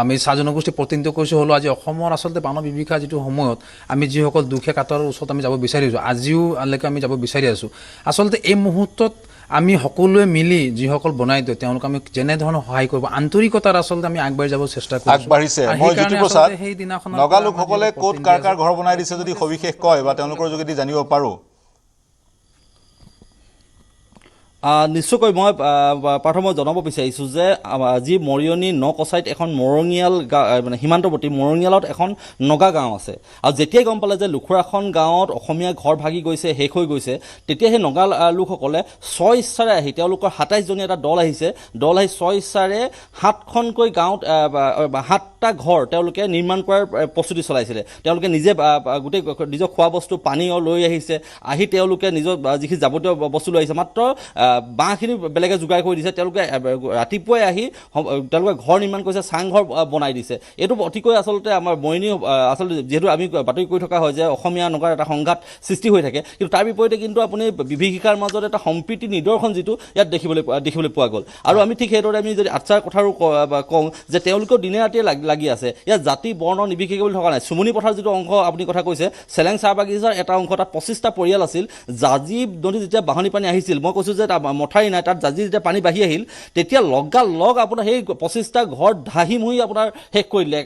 আমি চাহ জনগোষ্ঠী প্ৰতিনিধিত্ব কৰিছোঁ। হ'লেও আজি অসমৰ আচলতে বানৰ বিভীষিকা যিটো সময়ত আমি যিসকল দুখীয়া কাতৰ ওচৰত আমি যাব বিচাৰিছোঁ, আজিওলৈকে আমি যাব বিচাৰি আছোঁ। আচলতে এই মুহূৰ্তত আমি সকলোৱে মিলি যিসকল বনাই দিওঁ তেওঁলোক আমি যেনেধৰণৰ সহায় কৰিব, আন্তৰিকতাৰ আচলতে আমি আগবাঢ়ি যাব চেষ্টা কৰিছোঁ। আগবাঢ়িছে। মই জ্যোতিপ্ৰসাদ, নগা লোকসকলে ক'ত কাৰ কাৰ ঘৰ বনাই দিছে যদি সবিশেষ কয় বা তেওঁলোকৰ যোগেদি জানিব পাৰোঁ। নিশ্চয়কৈ মই পাৰ্থ জনাব বিচাৰিছোঁ যে যি মৰিয়নি নকচাইত এখন মৰঙিয়াল মানে সীমান্তৱৰ্তী মৰঙিয়ালত এখন নগা গাঁও আছে, আৰু যেতিয়াই গম পালে যে লুখুৰাখন গাঁৱত অসমীয়া ঘৰ ভাগি গৈছে, শেষ হৈ গৈছে, তেতিয়া সেই নগা লোকসকলে স্ব ইচ্ছাৰে আহি তেওঁলোকৰ 27জনীয়া এটা দল আহিছে, দল আহি স্ব ইচ্ছাৰে 7খনকৈ গাঁৱত 7টা ঘৰ তেওঁলোকে নিৰ্মাণ কৰাৰ প্ৰস্তুতি চলাইছিলে। তেওঁলোকে নিজে গোটেই নিজৰ খোৱা বস্তু পানীও লৈ আহিছে, আহি তেওঁলোকে নিজৰ যিখিনি যাৱতীয় বস্তু লৈ আহিছে। মাত্ৰ বাঁহখিনি বেলেগে যোগাৰ কৰি দিছে, তেওঁলোকে ৰাতিপুৱাই আহি তেওঁলোকে ঘৰ নিৰ্মাণ কৰিছে, চাংঘৰ বনাই দিছে। এইটো অতিকৈ আচলতে আমাৰ মৰিয়নি আচলতে যিহেতু আমি বাতৰি কৰি থকা হয় যে অসমীয়া নগাৰ এটা সংঘাত সৃষ্টি হৈ থাকে, কিন্তু তাৰ বিপৰীতে কিন্তু আপুনি বিভীষিকাৰ মাজত এটা সম্প্ৰীতি নিদৰ্শন যিটো ইয়াত দেখিবলৈ পোৱা গ'ল। আৰু আমি ঠিক সেইদৰে আমি যদি আচ্ছাৰ কথাৰো কওঁ যে তেওঁলোকেও দিনে ৰাতিয়ে লাগি আছে, ইয়াত জাতি বৰ্ণ নিৰ্বিশেষে বুলি থকা নাই। চুমনি পথাৰ যিটো অংশ আপুনি কথা কৈছে, চেলেং চাহ বাগিচাৰ এটা অংশ, তাত 25টা পৰিয়াল আছিল। জাজি নদীত যেতিয়া বাঢ়নি পানী আহিছিল, মই কৈছোঁ যে তাত মথাৰি নাই, তাত জাজি যেতিয়া পানী বাঢ়ি আহিল, তেতিয়া লগালগ আপোনাৰ সেই 25টা ঘৰ ধাহি মুহি আপোনাৰ শেষ কৰি দিলে,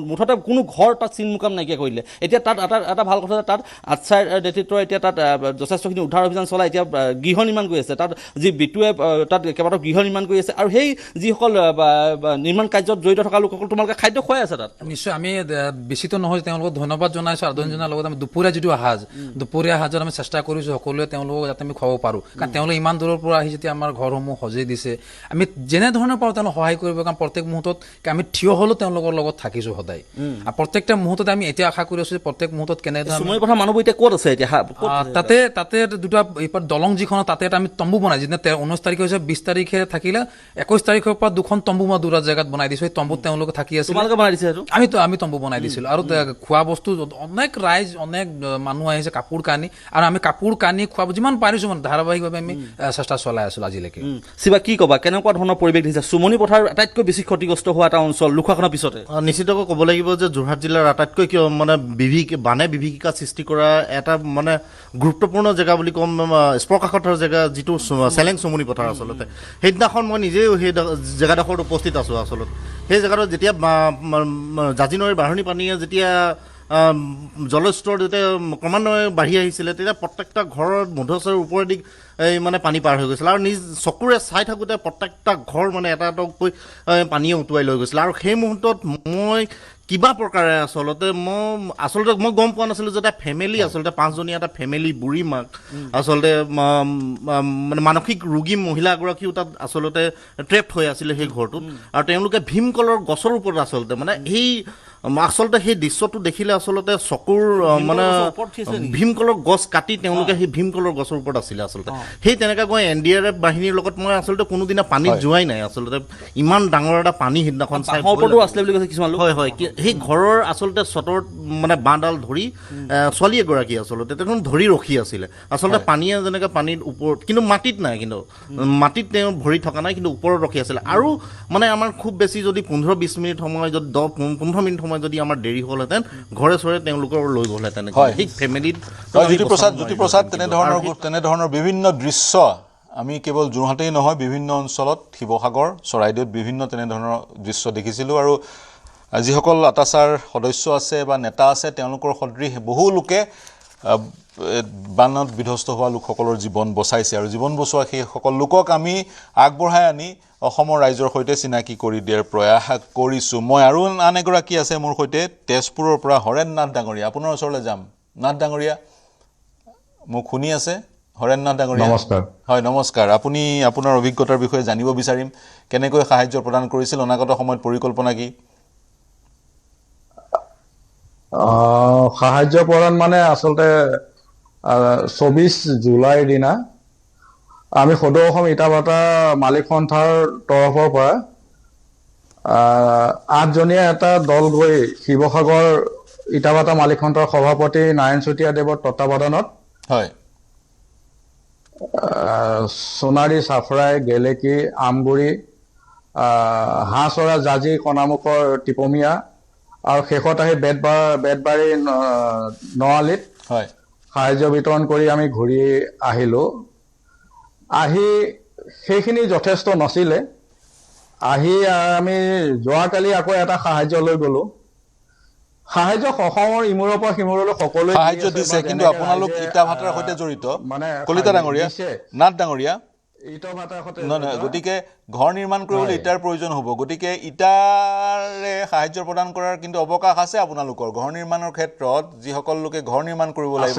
মুঠতে কোনো ঘৰ তাত চিন মুকাম নাইকিয়া কৰি দিলে। এতিয়া তাত এটা ভাল কথা, তাত আচ্ছাৰ নেতৃত্বই এতিয়া তাত যথেষ্টখিনি উদ্ধাৰ অভিযান চলাই এতিয়া গৃহ নিৰ্মাণ কৰি আছে। তাত যি বিটুৱে তাত কেইবাটাও গৃহ নিৰ্মাণ কৰি আছে, আৰু সেই যিসকল নিৰ্মাণ কাৰ্যত জড়িত থকা লোকসকল তোমালোকে খাদ্য খুৱাই আছে তাত। নিশ্চয় আমি বেছিতো নহয়, তেওঁলোকক ধন্যবাদ জনাইছোঁ। আদৰণি জনাৰ লগতে আমি দুপৰীয়া যিটো দুপৰীয়া সাজত আমি চেষ্টা কৰিছোঁ সকলোৱে তেওঁলোকক যাতে আমি খুৱাব পাৰোঁ, কাৰণ তেওঁলোকে ইমান দূৰৰ পৰা আহি যেতিয়া আমাৰ ঘৰসমূহ সজাই দিছে, আমি যেনেধৰণৰ পাৰোঁ তেওঁলোকক সহায় কৰিব, কাৰণ প্ৰত্যেক মুহূৰ্তত আমি থিয় হ'লেও তেওঁলোকৰ লগত থাকিছোঁ সদায়। আৰু প্ৰত্যেকটা মুহূৰ্ততে আমি এতিয়া আশা কৰি আছোঁ যে প্ৰত্যেক মুহূৰ্তত কেনেধৰণে চুমনি পথাৰ মানুহবোৰ এতিয়া ক'ত আছে এতিয়া? তাতে দুটা দলং যিখন তাতে এটা আমি তম্বু বনাই, যেতিয়া 19 তাৰিখে হৈছে, 20 তাৰিখে থাকিলে 21 তাৰিখৰ পৰা 2খন তম্বু মই দুটা জেগাত বনাই দিছোঁ। সেই তম্বুত তেওঁলোকে থাকি আছে। তোমালোকে বনাই দিছে সেইটো? আমি তম্বু বনাই দিছিলোঁ। আৰু খোৱা বস্তু অনেক ৰাইজ, অনেক মানুহ আহিছে কাপোৰ কানি, আৰু আমি কাপোৰ কানি খোৱা যিমান পাৰিছোঁ মানে ধাৰাবাহিকভাৱে আমি চেষ্টা চলাই আছিলোঁ আজিলৈকে। শিৱা, কি ক'বা, কেনেকুৱা ধৰণৰ পৰিৱেশ দেখিছা? চুমনি পথাৰ আটাইতকৈ বেছি ক্ষতিগ্ৰস্ত হোৱা এটা অঞ্চল লুকুৱাখনৰ পিছতে। নিশ্চিতকৈ ক'ব লাগিব যে যোৰহাট জিলাৰ আটাইতকৈ মানে বানে বিভীষিকা সৃষ্টি কৰা এটা মানে গুৰুত্বপূৰ্ণ জেগা বুলি ক'ম, স্পৰ্শকাতৰ জেগা যিটো চেলেং চুমনি পথাৰ। আচলতে সেইদিনাখন মই নিজেও সেই জেগাডোখৰত উপস্থিত আছোঁ। আচলতে সেই জেগাটোত যেতিয়া জাজি নৈৰ বাঢ়নি পানীয়ে যেতিয়া জলস্তৰ যেতিয়া ক্ৰমান্বয়ে বাঢ়ি আহিছিলে, তেতিয়া প্ৰত্যেকটা ঘৰৰ মধ্যচৰ ওপৰেদি মানে পানী পাৰ হৈ গৈছিলে, আৰু নিজ চকুৰে চাই থাকোঁতে প্ৰত্যেকটা ঘৰ মানে এটা এটাকৈ পানীয়ে উটুৱাই লৈ গৈছিলে। আৰু সেই মুহূৰ্তত মই কিবা প্ৰকাৰে আচলতে মই গম পোৱা নাছিলোঁ যে এটা ফেমিলি, আচলতে 5জনীয়া এটা ফেমিলি, বুঢ়ী মাক, আচলতে মানে মানসিক ৰোগী মহিলাগৰাকীও তাত আচলতে ট্ৰেপ হৈ আছিলে সেই ঘৰটোত। আৰু তেওঁলোকে ভীমকলৰ গছৰ ওপৰত আচলতে মানে সেই দৃশ্যটো দেখিলে আচলতে চকুৰ মানে ভীমকলৰ গছ কাটি তেওঁলোকে সেই ভীমকলৰ গছৰ ওপৰত আছিলে। আচলতে সেই তেনেকৈ গৈ NDRF বাহিনীৰ লগত মই আচলতে কোনোদিনা পানীত যোৱাই নাই। আচলতে ইমান ডাঙৰ এটা পানী সিদিনাখন চাই আছিলে বুলি কৈছে কিছুমান লোক। হয়, সেই ঘৰৰ আচলতে চটত মানে বাঁহডাল ধৰি ছোৱালী এগৰাকী আচলতে তেওঁ ধৰি ৰখি আছিলে। আচলতে পানীয়ে যেনেকৈ পানীৰ ওপৰত, কিন্তু মাটিত নাই, কিন্তু মাটিত তেওঁ ভৰি থকা নাই, কিন্তু ওপৰত ৰখি আছিলে। আৰু মানে আমাৰ খুব বেছি যদি 15-20 মিনিট সময়, যদি 10-15 মিনিট সময় যদি আমাৰ দেৰি হ'লহেঁতেন, ঘৰে চৰে তেওঁলোকৰ লৈ গ'লহেঁতেন সেই ফেমিলিত। জ্যোতিপ্ৰসাদ, তেনেধৰণৰ বিভিন্ন দৃশ্য আমি কেৱল যোৰহাটেই নহয়, বিভিন্ন অঞ্চলত, শিৱসাগৰ, চৰাইদেউত বিভিন্ন তেনেধৰণৰ দৃশ্য দেখিছিলোঁ। আৰু যিসকল আটাচাৰ সদস্য আছে বা নেতা আছে, তেওঁলোকৰ সদৃশ বহু লোকে বানত বিধ্বস্ত হোৱা লোকসকলৰ জীৱন বচাইছে, আৰু জীৱন বচোৱা সেইসকল লোকক আমি আগবঢ়াই আনি অসমৰ ৰাইজৰ সৈতে চিনাকি কৰি দিয়াৰ প্ৰয়াস কৰিছোঁ। মই আৰু আন এগৰাকী আছে মোৰ সৈতে, তেজপুৰৰ পৰা হৰেণ নাথ ডাঙৰীয়া। আপোনাৰ ওচৰলৈ যাম। নাথ ডাঙৰীয়া, মোক শুনি আছে? হৰেণ নাথ ডাঙৰীয়া, নমস্কাৰ। হয়, নমস্কাৰ। আপুনি আপোনাৰ অভিজ্ঞতাৰ বিষয়ে জানিব বিচাৰিম, কেনেকৈ সাহায্য প্ৰদান কৰিছিল, অনাগত সময়ত পৰিকল্পনা কি? সাহায্য প্ৰদান মানে আচলতে 24 জুলাইৰ দিনা আমি সদৌ অসম ইটা ভাটা মালিক সন্থাৰ তৰফৰ পৰা 8জনীয়া এটা দল গৈ শিৱসাগৰ ইটা ভাটা মালিক সন্থাৰ সভাপতি নাৰায়ণ চুতীয়াদেৱৰ তত্বাৱধানত হয় সোণাৰী, চাফৰাই, গেলেকী, আমগুৰি, হাঁহচৰা, জাজি, কণামুখৰ টিপমীয়া, আৰু শেষত আহি বেতবাৰী নআলিত সাহায্য বিতৰণ কৰি আমি ঘূৰি আহিলোঁ। আহি সেইখিনি যথেষ্ট নাছিলে। আহি আমি যোৱাকালি আকৌ এটা সাহায্য লৈ গ'লোঁ। সাহায্য অসমৰ ইমূৰৰ পৰা সিমূৰলৈ সকলোৱে সাহায্য দিছে, কিন্তু আপোনালোক ইটা ভাটাৰ সৈতে জড়িত, কলিতা ডাঙৰীয়া, নাথ ডাঙৰীয়া, গতিকে ঘৰ নিৰ্মাণ কৰিবলৈ ইটাৰ প্ৰয়োজন হ'ব। গতিকে ইটাৰে সাহায্য প্ৰদান কৰাৰ কিন্তু অৱকাশ আছে আপোনালোকৰ ঘৰ নিৰ্মাণৰ ক্ষেত্ৰত? যিসকল লোকে ঘৰ নিৰ্মাণ কৰিব লাগিব,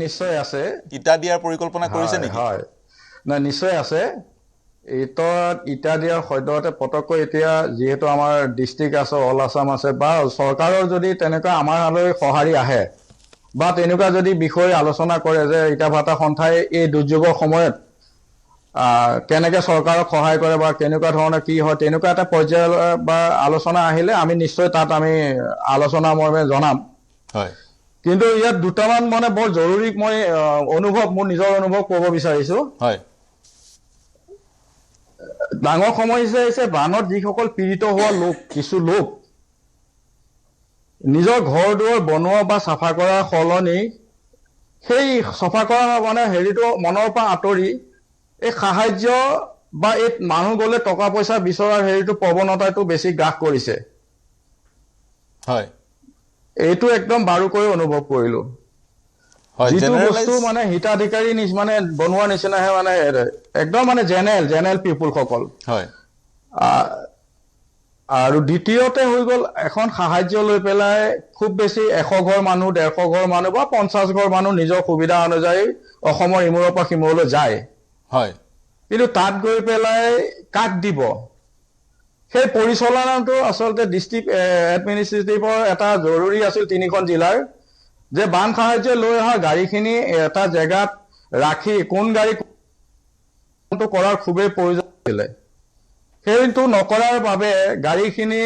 নিশ্চয় আছে। ইটা দিয়াৰ পৰিকল্পনা কৰিছে নেকি? হয়, নাই, নিশ্চয় আছে। ইটা দিয়াৰ সদ্যহতে পটককৈ এতিয়া যিহেতু আমাৰ ডিষ্ট্ৰিক্ট আছে, অল আছাম আছে, বা চৰকাৰৰ যদি তেনেকুৱা আমাৰ হালৈ সঁহাৰি আহে বা তেনেকুৱা যদি বিষয় আলোচনা কৰে যে ইটা ভাটা সন্থাই এই দুৰ্যোগৰ সময়ত কেনেকে চৰকাৰক সহায় কৰে বা কেনেকুৱা ধৰণে কি হয় তেনেকুৱা এটা পৰ্যায় বা আলোচনা আহিলে আমি নিশ্চয় তাত আমি আলোচনা মৰ্মে জনাম হয় কিন্তু ইয়াত দুটামান মানে বৰ জৰুৰী মই মোৰ নিজৰ অনুভৱ ক'ব বিচাৰিছো হয় ডাঙৰ সমস্যা হৈছে বানত যিসকল পীড়িত হোৱা লোক কিছু লোক নিজৰ ঘৰ দুৱাৰ বনোৱা বা চাফা কৰাৰ সলনি সেই চাফা কৰা মানে হেৰিটো মনৰ পৰা আঁতৰি এই সাহায্য বা এই মানুহ গ'লে টকা পইচা বিচৰাৰ হেৰিটো প্ৰৱণতাটো বেছি গ্ৰাস কৰিছে হয় এইটো একদম বাৰুকৈ অনুভৱ কৰিলো হয় যিটো জেনেৰেলাইজ বস্তু মানে হিতাধিকাৰী মানে বনোৱা নিচিনাহে মানে একদম মানে জেনেৰেল পিপুল সকল হয় আৰু দ্বিতীয়তে হৈ গ'ল এখন সাহায্য লৈ পেলাই খুব বেছি 100 ঘৰ মানুহ 150 ঘৰ মানুহ বা 50 ঘৰ মানুহ নিজৰ সুবিধা অনুযায়ী অসমৰ ইমূৰৰ পৰা সিমূৰলৈ যায় হয় কিন্তু তাত গৈ পেলাই কাক দিব সেই পৰিচালনাটো আচলতে ডিষ্ট্ৰিক্ট এডমিনিষ্ট্ৰেটিভৰ এটা জৰুৰী আছিল 3খন জিলাৰ যে বান সাহায্য লৈ অহা গাড়ীখিনি এটা জেগাত ৰাখি কোন গাড়ী কৰাৰ খুবেই প্ৰয়োজন আছিলে সেইটো নকৰাৰ বাবে গাড়ীখিনি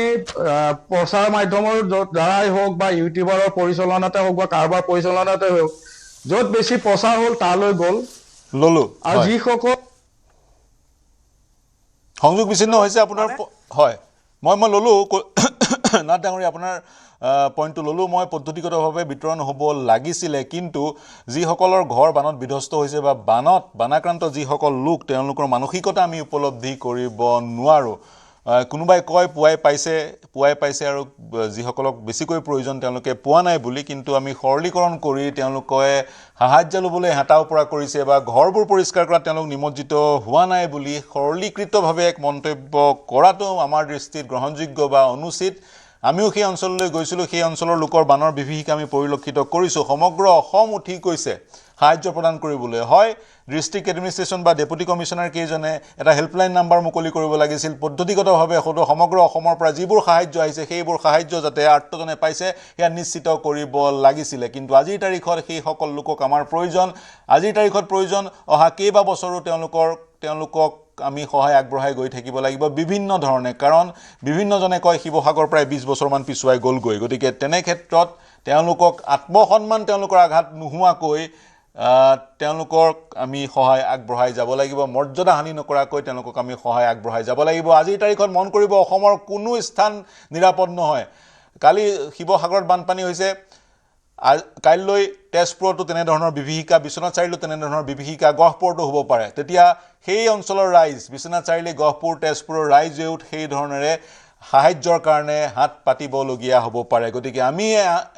প্ৰচাৰ মাধ্যমৰ দ্বাৰাই হওক বা ইউটিউবাৰৰ পৰিচালনাতে হওক বা কাৰোবাৰ পৰিচালনাতে হওক য'ত বেছি প্ৰচাৰ হ'ল তালৈ গ'ল ললো আৰু যিসকল সংযোগ বিচ্ছিন্ন হৈছে আপোনাৰ হয় মই ললো নাথ ডাঙৰীয়া আপোনাৰ পইণ্টটো ললো মই পদ্ধতিগতভাৱে বিতৰণ হ'ব লাগিছিলে কিন্তু যিসকলৰ ঘৰ বানত বিধ্বস্ত হৈছে বা বানাক্ৰান্ত যিসকল লোক তেওঁলোকৰ মানসিকতা আমি উপলব্ধি কৰিব নোৱাৰোঁ কোনোবাই কয় পুৱাই পাইছে আৰু যিসকলক বেছিকৈ প্ৰয়োজন তেওঁলোকে পোৱা নাই বুলি কিন্তু আমি সৰলীকৰণ কৰি তেওঁলোকে সাহায্য ল'বলৈ হেঁতা উপৰা কৰিছে বা ঘৰবোৰ পৰিষ্কাৰ কৰাত তেওঁলোক নিমজ্জিত হোৱা নাই বুলি সৰলীকৃতভাৱে এক মন্তব্য কৰাটো আমাৰ দৃষ্টিত গ্ৰহণযোগ্য বা অনুচিত আমিও সেই অঞ্চললৈ গৈছিলোঁ সেই অঞ্চলৰ লোকৰ বানৰ বিভীষিকা আমি পৰিলক্ষিত কৰিছোঁ সমগ্ৰ অসম উঠি গৈছে সাহায্য প্ৰদান কৰিবলৈ হয় ডিষ্ট্ৰিক্ট এডমিনিষ্ট্ৰেশ্যন বা ডেপুটি কমিশ্যনাৰ কেইজনে এটা হেল্পলাইন নাম্বাৰ মুকলি কৰিব লাগিছিল পদ্ধতিগতভাৱে সমগ্ৰ অসমৰ পৰা যিবোৰ সাহায্য আহিছে সেইবোৰ সাহায্য যাতে আৰ্তজনে পাইছে সেয়া নিশ্চিত কৰিব লাগিছিলে কিন্তু আজিৰ তাৰিখত সেই সকল লোকক আমাৰ প্ৰয়োজন আজিৰ তাৰিখত প্ৰয়োজন অহা কেইবা বছৰো তেওঁলোকক আমি সহায় আগবঢ়াই গৈ থাকিব লাগিব বিভিন্ন ধৰণে কাৰণ বিভিন্নজনে কয় শিৱসাগৰ প্ৰায় 20 বছৰমান পিছুৱাই গ'লগৈ গতিকে তেনে ক্ষেত্ৰত তেওঁলোকক আত্মসন্মান তেওঁলোকৰ আঘাত নোহোৱাকৈ তেওঁলোকক আমি সহায় আগবঢ়াই যাব লাগিব মৰ্যাদা হানি নকৰাকৈ তেওঁলোকক আমি সহায় আগবঢ়াই যাব লাগিব আজিৰ তাৰিখত মন কৰিব অসমৰ কোনো স্থান নিৰাপদ নহয় কালি শিৱসাগৰত বানপানী হৈছে কাইলৈ তেজপুৰতো তেনেধৰণৰ বিভীষিকা বিশ্বনাথ চাৰিআলিতো তেনেধৰণৰ বিভীষিকা গহপুৰতো হ'ব পাৰে তেতিয়া সেই অঞ্চলৰ ৰাইজ বিশ্বনাথ চাৰিআলি গহপুৰ তেজপুৰৰ ৰাইজেও সেই ধৰণেৰে সাহায্যৰ কাৰণে হাত পাতিবলগীয়া হ'ব পাৰে গতিকে আমি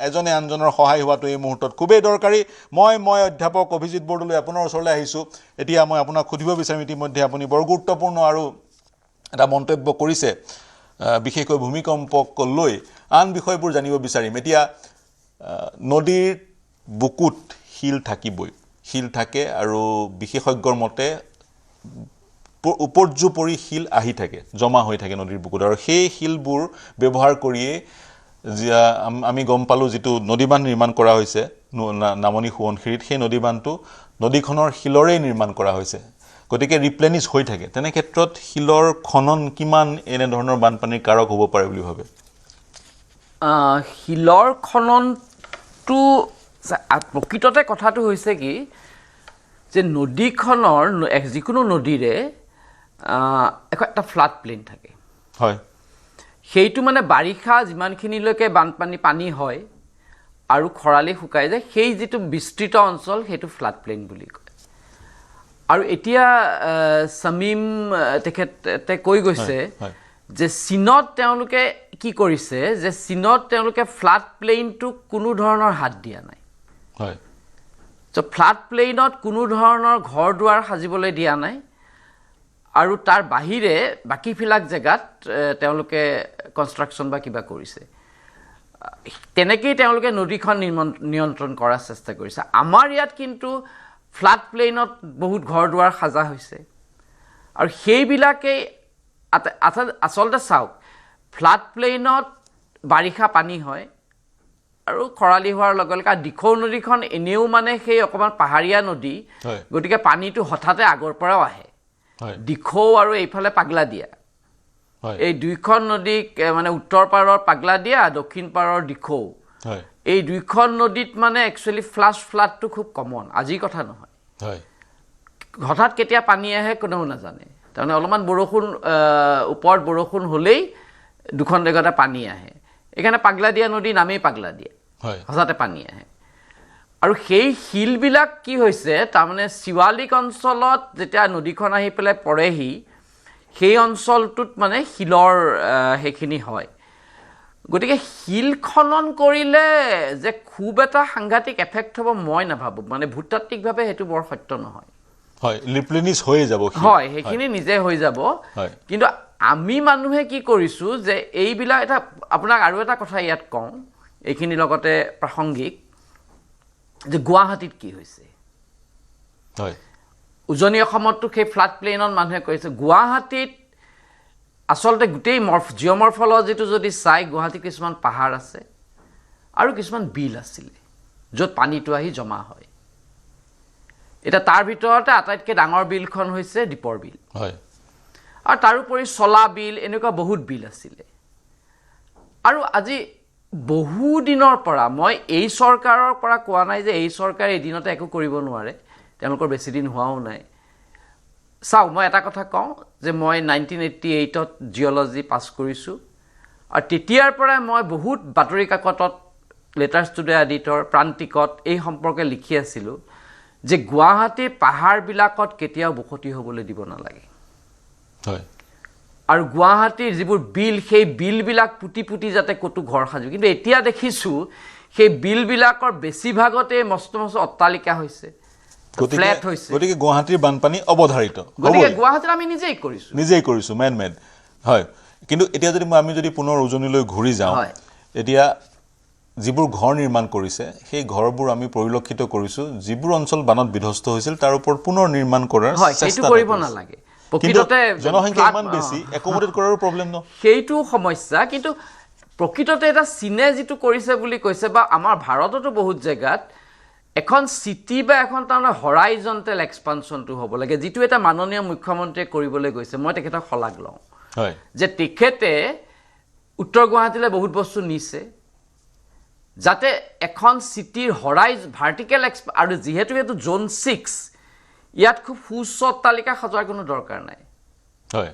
এজনে আনজনৰ সহায় হোৱাটো এই মুহূৰ্তত খুবেই দৰকাৰী মই অধ্যাপক অভিজিত বৰদলৈ আপোনাৰ ওচৰলৈ আহিছোঁ এতিয়া মই আপোনাক সুধিব বিচাৰিম ইতিমধ্যে আপুনি বৰ গুৰুত্বপূৰ্ণ আৰু এটা মন্তব্য কৰিছে বিশেষকৈ ভূমিকম্পক লৈ আন বিষয়বোৰ জানিব বিচাৰিম এতিয়া নদীৰ বুকুত শিল থাকিবই শিল থাকে আৰু বিশেষজ্ঞৰ মতে উপৰ্যুপৰি শিল আহি থাকে জমা হৈ থাকে নদীৰ বুকুত আৰু সেই শিলবোৰ ব্যৱহাৰ কৰিয়ে আমি গম পালোঁ যিটো নদীবান্ধ নিৰ্মাণ কৰা হৈছে নামনি সোৱণশিৰিত সেই নদীবান্ধটো নদীখনৰ শিলৰেই নিৰ্মাণ কৰা হৈছে গতিকে ৰিপ্লেনিছ হৈ থাকে তেনে ক্ষেত্ৰত শিলৰ খনন কিমান এনেধৰণৰ বানপানীৰ কাৰক হ'ব পাৰে বুলি ভাবে শিলৰ খননটো প্ৰকৃততে কথাটো হৈছে কি যে নদীখনৰ যিকোনো নদীৰে এটা ফ্লাড প্লেন থাকে হয় সেইটো মানে বাৰিষা যিমানখিনিলৈকে পানী হয় আৰু খৰালি শুকাই যায় সেই যিটো বিস্তৃত অঞ্চল সেইটো ফ্লাড প্লেন বুলি কয় আৰু এতিয়া সমীম তেখেতে কৈ গৈছে যে চীনত তেওঁলোকে কি কৰিছে যে চীনত তেওঁলোকে ফ্লাড প্লেইনটোক কোনো ধৰণৰ হাত দিয়া নাই হয় চ' ফ্লাড প্লেইনত কোনো ধৰণৰ ঘৰ দুৱাৰ সাজিবলৈ দিয়া নাই আৰু তাৰ বাহিৰে বাকীবিলাক জেগাত তেওঁলোকে কনষ্ট্ৰাকশ্যন বা কিবা কৰিছে তেনেকেই তেওঁলোকে নদীখন নিয়ন্ত্ৰণ কৰাৰ চেষ্টা কৰিছে আমাৰ ইয়াত কিন্তু ফ্লাড প্লেইনত বহুত ঘৰ দুৱাৰ সাজা হৈছে আৰু সেইবিলাকেই আচলতে চাওক ফ্লাড প্লেইনত বাৰিষা পানী হয় আৰু খৰালি হোৱাৰ লগে লগে দিখৌ নদীখন এনেও মানে সেই অকণমান পাহাৰীয়া নদী গতিকে পানীটো হঠাতে আগৰ পৰাও আহে হয়। দিখৌ আৰু এইফালে পাগলা দিয়া হয় এই দুইখন নদীক মানে উত্তৰ পাৰৰ পাগলা দিয়া দক্ষিণ পাৰৰ দিখৌ হয় এই দুইখন নদীত মানে একচুৱেলি ফ্লাডটো খুব কমন আজিৰ কথা নহয় হয় হঠাৎ কেতিয়া পানী আহে কোনেও নাজানে তাৰমানে অলপমান বৰষুণ ওপৰত বৰষুণ হ'লেই দুখন জেগাতে পানী আহে এইকাৰণে পাগলা দিয়া নদীৰ নামেই পাগলা দিয়া হয় হঠাতে পানী আহে আৰু সেই শিলবিলাক কি হৈছে তাৰমানে শিৱালিক অঞ্চলত যেতিয়া নদীখন আহি পেলাই পৰেহি সেই অঞ্চলটোত মানে শিলৰ সেইখিনি হয় গতিকে শিল খনন কৰিলে যে খুব এটা সাংঘাতিক এফেক্ট হ'ব মই নাভাবোঁ মানে ভূতাত্ত্বিকভাৱে সেইটো বৰ সত্য নহয় হয় লিপ্লেনিছ হৈ যাব হয় সেইখিনি নিজে হৈ যাব হয়। কিন্তু আমি মানুহে কি কৰিছোঁ যে এইবিলাক এটা আপোনাক আৰু এটা কথা ইয়াত কওঁ এইখিনিৰ লগতে প্ৰাসংগিক যে গুৱাহাটীত কি হৈছে হয় উজনি অসমতো সেই ফ্লাড প্লেইনত মানুহে কৈছে গুৱাহাটীত আচলতে গোটেই জিঅ'মৰ্ফলজিটো যদি চাই গুৱাহাটীত কিছুমান পাহাৰ আছে আৰু কিছুমান বিল আছিলে য'ত পানীটো আহি জমা হয় এতিয়া তাৰ ভিতৰতে আটাইতকৈ ডাঙৰ বিলখন হৈছে দীপৰ বিল হয় আৰু তাৰোপৰি চলা বিল এনেকুৱা বহুত বিল আছিলে আৰু আজি বহু দিনৰ পৰা মই এই চৰকাৰৰ পৰা কোৱা নাই যে এই চৰকাৰে এদিনতে একো কৰিব নোৱাৰে তেওঁলোকৰ বেছি দিন হোৱাও নাই চাওক মই এটা কথা কওঁ যে মই 1988ত জিঅ'লজি পাছ কৰিছোঁ আৰু তেতিয়াৰ পৰাই মই বহুত বাতৰি কাকতত লেটাৰ্ছ টুডে আদিতৰ প্ৰান্তিকত এই সম্পৰ্কে লিখি আছিলোঁ যে গুৱাহাটীৰ পাহাৰবিলাকত কেতিয়াও বসতি হ'বলৈ দিব নালাগে হয় আৰু গুৱাহাটীৰ যিবোৰ বিল সেই বিলবিলাক পুতি পুতি যাতে ক'তো ঘৰ সাজো কিন্তু এতিয়া দেখিছোঁ সেই বিলবিলাকৰ বেছিভাগতে মস্ত মস্ত অট্টালিকা হৈছে ফ্লেট হৈছে গতিকে গুৱাহাটীৰ বানপানী অৱধাৰিত গতিকে গুৱাহাটীত আমি নিজেই কৰিছোঁ মেন মেড হয় কিন্তু এতিয়া যদি আমি যদি পুনৰ উজনিলৈ ঘূৰি যাওঁ হয়। এতিয়া যিবোৰ ঘৰ নিৰ্মাণ কৰিছে সেই ঘৰবোৰ আমি পৰিলক্ষিত কৰিছোঁ যিবোৰ অঞ্চল বানত বিধ্বস্ত হৈছিল তাৰ ওপৰত পুনৰ নিৰ্মাণ কৰাৰ হয় সেইটো চেষ্টা কৰিব কৰিছে। নালাগে কিন্তু প্ৰকৃততে জনসংখ্যা ইমান বেছি একমোডেট কৰাৰো প্ৰব্লেম ন সেইটো সমস্যা কিন্তু প্ৰকৃততে এটা চীনে যিটো কৰিছে বুলি কৈছে বা আমাৰ ভাৰততো বহুত জেগাত এখন চিটি বা এখন তাৰমানে হৰাইজণ্টেল এক্সপানশ্যনটো হ'ব লাগে যিটো এটা মাননীয় মুখ্যমন্ত্ৰীয়ে কৰিবলৈ গৈছে মই তেখেতক শলাগ লওঁ হয় যে তেখেতে উত্তৰ গুৱাহাটীলৈ বহুত বস্তু নিছে যাতে এখন চিটিৰ ভাৰ্টিকেল আৰু যিহেতু এইটো জ'ন 6 ইয়াত খুব সুউচ্চ অট্টালিকা সজোৱাৰ কোনো দৰকাৰ নাই হয়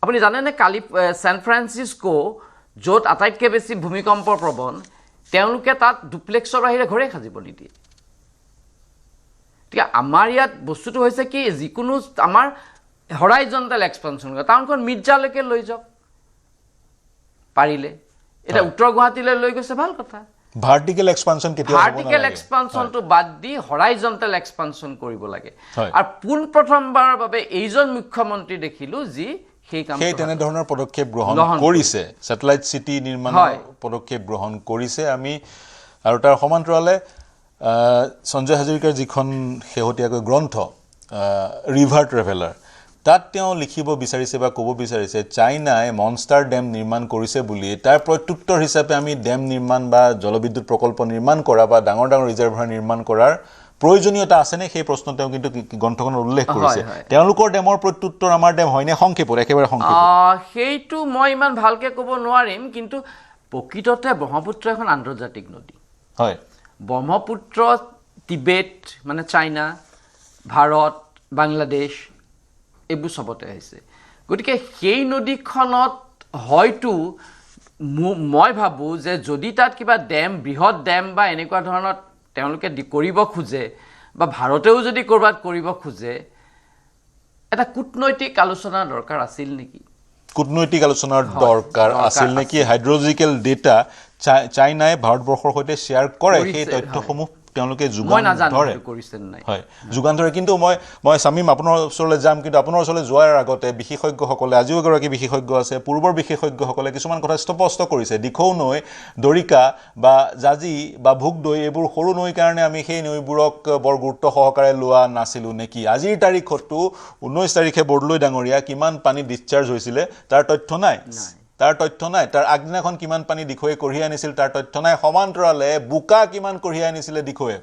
আপুনি জানেনে কালি ছেন ফ্ৰান্সিস্কো য'ত আটাইতকৈ বেছি ভূমিকম্প প্ৰৱণ তেওঁলোকে তাত ডুপ্লেক্সৰ বাহিৰে ঘৰে সাজিব নিদিয়ে গতিকে আমাৰ ইয়াত বস্তুটো হৈছে কি যিকোনো আমাৰ হৰাইজণ্টেল এক্সপানশ্যন টাউনখন মিৰ্জালৈকে লৈ যাওক পাৰিলে এটা উত্তৰ গুৱাহাটীলৈ লৈ গৈছে ভাল কথা ভাৰ্টিকেল এক্সপানশ্যন কেতিয়াও ভাৰ্টিকেল এক্সপানশ্যনটো বাদ দি হৰাইজণ্টেল এক্সপানশ্যন কৰিব লাগে হয়। আৰু পোনপ্ৰথমবাৰৰ বাবে এইজন মুখ্যমন্ত্ৰী দেখিলোঁ যি সেই তেনেধৰণৰ পদক্ষেপ গ্ৰহণ গ্ৰহণ কৰিছে ছেটেলাইট চিটি নিৰ্মাণৰ হয়। পদক্ষেপ গ্ৰহণ কৰিছে আমি আৰু তাৰ সমান্তৰালে সঞ্জয় হাজৰিকাৰ যিখন শেহতীয়াকৈ গ্ৰন্থ ৰিভাৰ ট্ৰেভেলাৰ তাত তেওঁ লিখিব বিচাৰিছে বা ক'ব বিচাৰিছে চাইনাই মনষ্টাৰ ডেম নিৰ্মাণ কৰিছে বুলি তাৰ প্ৰত্যুত্তৰ হিচাপে আমি ডেম নিৰ্মাণ বা জলবিদ্যুৎ প্ৰকল্প নিৰ্মাণ কৰা বা ডাঙৰ ডাঙৰ ৰিজাৰ্ভাৰ নিৰ্মাণ কৰাৰ প্ৰয়োজনীয়তা আছেনে সেই প্ৰশ্ন তেওঁ কিন্তু গ্ৰন্থখনত উল্লেখ কৰিছে তেওঁলোকৰ ডেমৰ প্ৰত্যুত্তৰ আমাৰ ডেম হয়নে সংক্ষেপত একেবাৰে সংক্ষেপত সেইটো মই ইমান ভালকৈ ক'ব নোৱাৰিম কিন্তু প্ৰকৃততে ব্ৰহ্মপুত্ৰ এখন আন্তৰ্জাতিক নদী হয় ব্ৰহ্মপুত্ৰ টিবেট মানে চাইনা ভাৰত বাংলাদেশ এইবোৰ চবতে আহিছে গতিকে সেই নদীখনত হয়তো মই ভাবোঁ যে যদি তাত কিবা ডেম বৃহৎ ডেম বা এনেকুৱা ধৰণৰ তেওঁলোকে কৰিব খোজে বা ভাৰতেও যদি ক'ৰবাত কৰিব খোজে এটা কূটনৈতিক আলোচনাৰ দৰকাৰ আছিল নেকি কূটনৈতিক আলোচনাৰ দৰকাৰ আছিল নেকি হাইড্ৰলজিকেল ডেটা চাইনাই ভাৰতবৰ্ষৰ সৈতে শ্বেয়াৰ কৰে সেই তথ্যসমূহ তেওঁলোকে যোগান ধৰে হয় যোগান ধৰে কিন্তু মই শামীম আপোনাৰ ওচৰলৈ যাম কিন্তু আপোনাৰ ওচৰলৈ যোৱাৰ আগতে বিশেষজ্ঞসকলে আজিও এগৰাকী বিশেষজ্ঞ আছে পূৰ্বৰ বিশেষজ্ঞসকলে কিছুমান কথা স্পষ্ট কৰিছে দিখৌ নৈ দৰিকা বা জাজি বা ভোগদৈ এইবোৰ সৰু নৈৰ কাৰণে আমি সেই নৈবোৰক বৰ গুৰুত্ব সহকাৰে লোৱা নাছিলোঁ নেকি আজিৰ তাৰিখতো 19 তাৰিখে বৰদলৈ ডাঙৰীয়া কিমান পানী ডিসচাৰ্জ হৈছিলে তাৰ তথ্য নাই তাৰ আগদিনাখন কিমান পানী দিখৌৱে কঢ়িয়াই আনিছিল তাৰ তথ্য নাই সমান্তৰালে বোকা কিমান কঢ়িয়াই আনিছিলে দিখৌৱে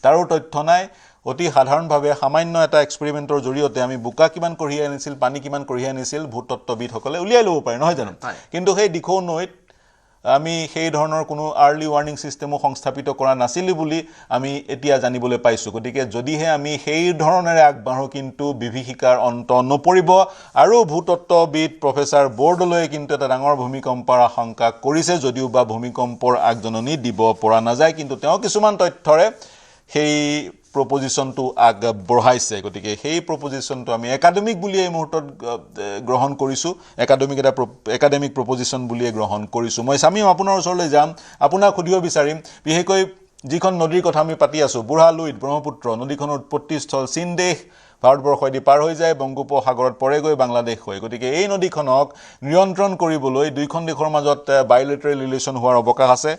তাৰো তথ্য নাই অতি সাধাৰণভাৱে সামান্য এটা এক্সপেৰিমেণ্টৰ জৰিয়তে আমি বোকা কিমান কঢ়িয়াই আনিছিল পানী কিমান কঢ়িয়াই আনিছিল ভূতত্ত্ববিদসকলে উলিয়াই ল'ব পাৰে নহয় জানো কিন্তু সেই দিখৌ নৈত আমি সেই ধৰণৰ কোনো আৰ্লি ৱাৰ্নিং সিস্টেমো সংস্থাপিত কৰা নাছিল বুলি আমি এতিয়া জানিবলৈ পাইছো গতিকে যদিহে আমি সেই ধৰণেৰে আগবাঢ়ো কিন্তু বিভীষিকাৰ অন্ত নপৰিব আৰু ভূতত্ত্ববিদ প্ৰফেসৰ বৰ্ডলৈ কিন্তু এটা ডাঙৰ ভূমিকম্পৰ আশংকা কৰিছে যদিও বা ভূমিকম্পৰ আগজননী দিব পৰা নাযায় কিন্তু তেওঁ কিছুমান তথ্যৰে সেই প্ৰপজিশনটো আগবঢ়াইছে গতিকে সেই প্ৰপজিশনটো আমি একাডেমিক বুলি এই মুহূৰ্তত গ্ৰহণ কৰিছো একাডেমিক প্ৰপজিশন বুলি গ্ৰহণ কৰিছো মই সামিম আপোনাৰ ওচৰলৈ যাম আপোনাক সুধিব বিচাৰিম বিশেষকৈ যিখন নদীৰ কথা আমি পাতি আছো বুঢ়ালুইত ব্ৰহ্মপুত্ৰ নদীখনৰ উৎপত্তি স্থল চীন দেশ ভাৰতবৰ্ষেদি পাৰ হৈ যায় বংগোপসাগৰত পৰেগৈ বাংলাদেশ হৈ গতিকে এই নদীখনক নিয়ন্ত্ৰণ কৰিবলৈ দুইখন দেশৰ মাজত বায়লেটাৰেল ৰিলেশ্যন হোৱাৰ অৱকাশ আছে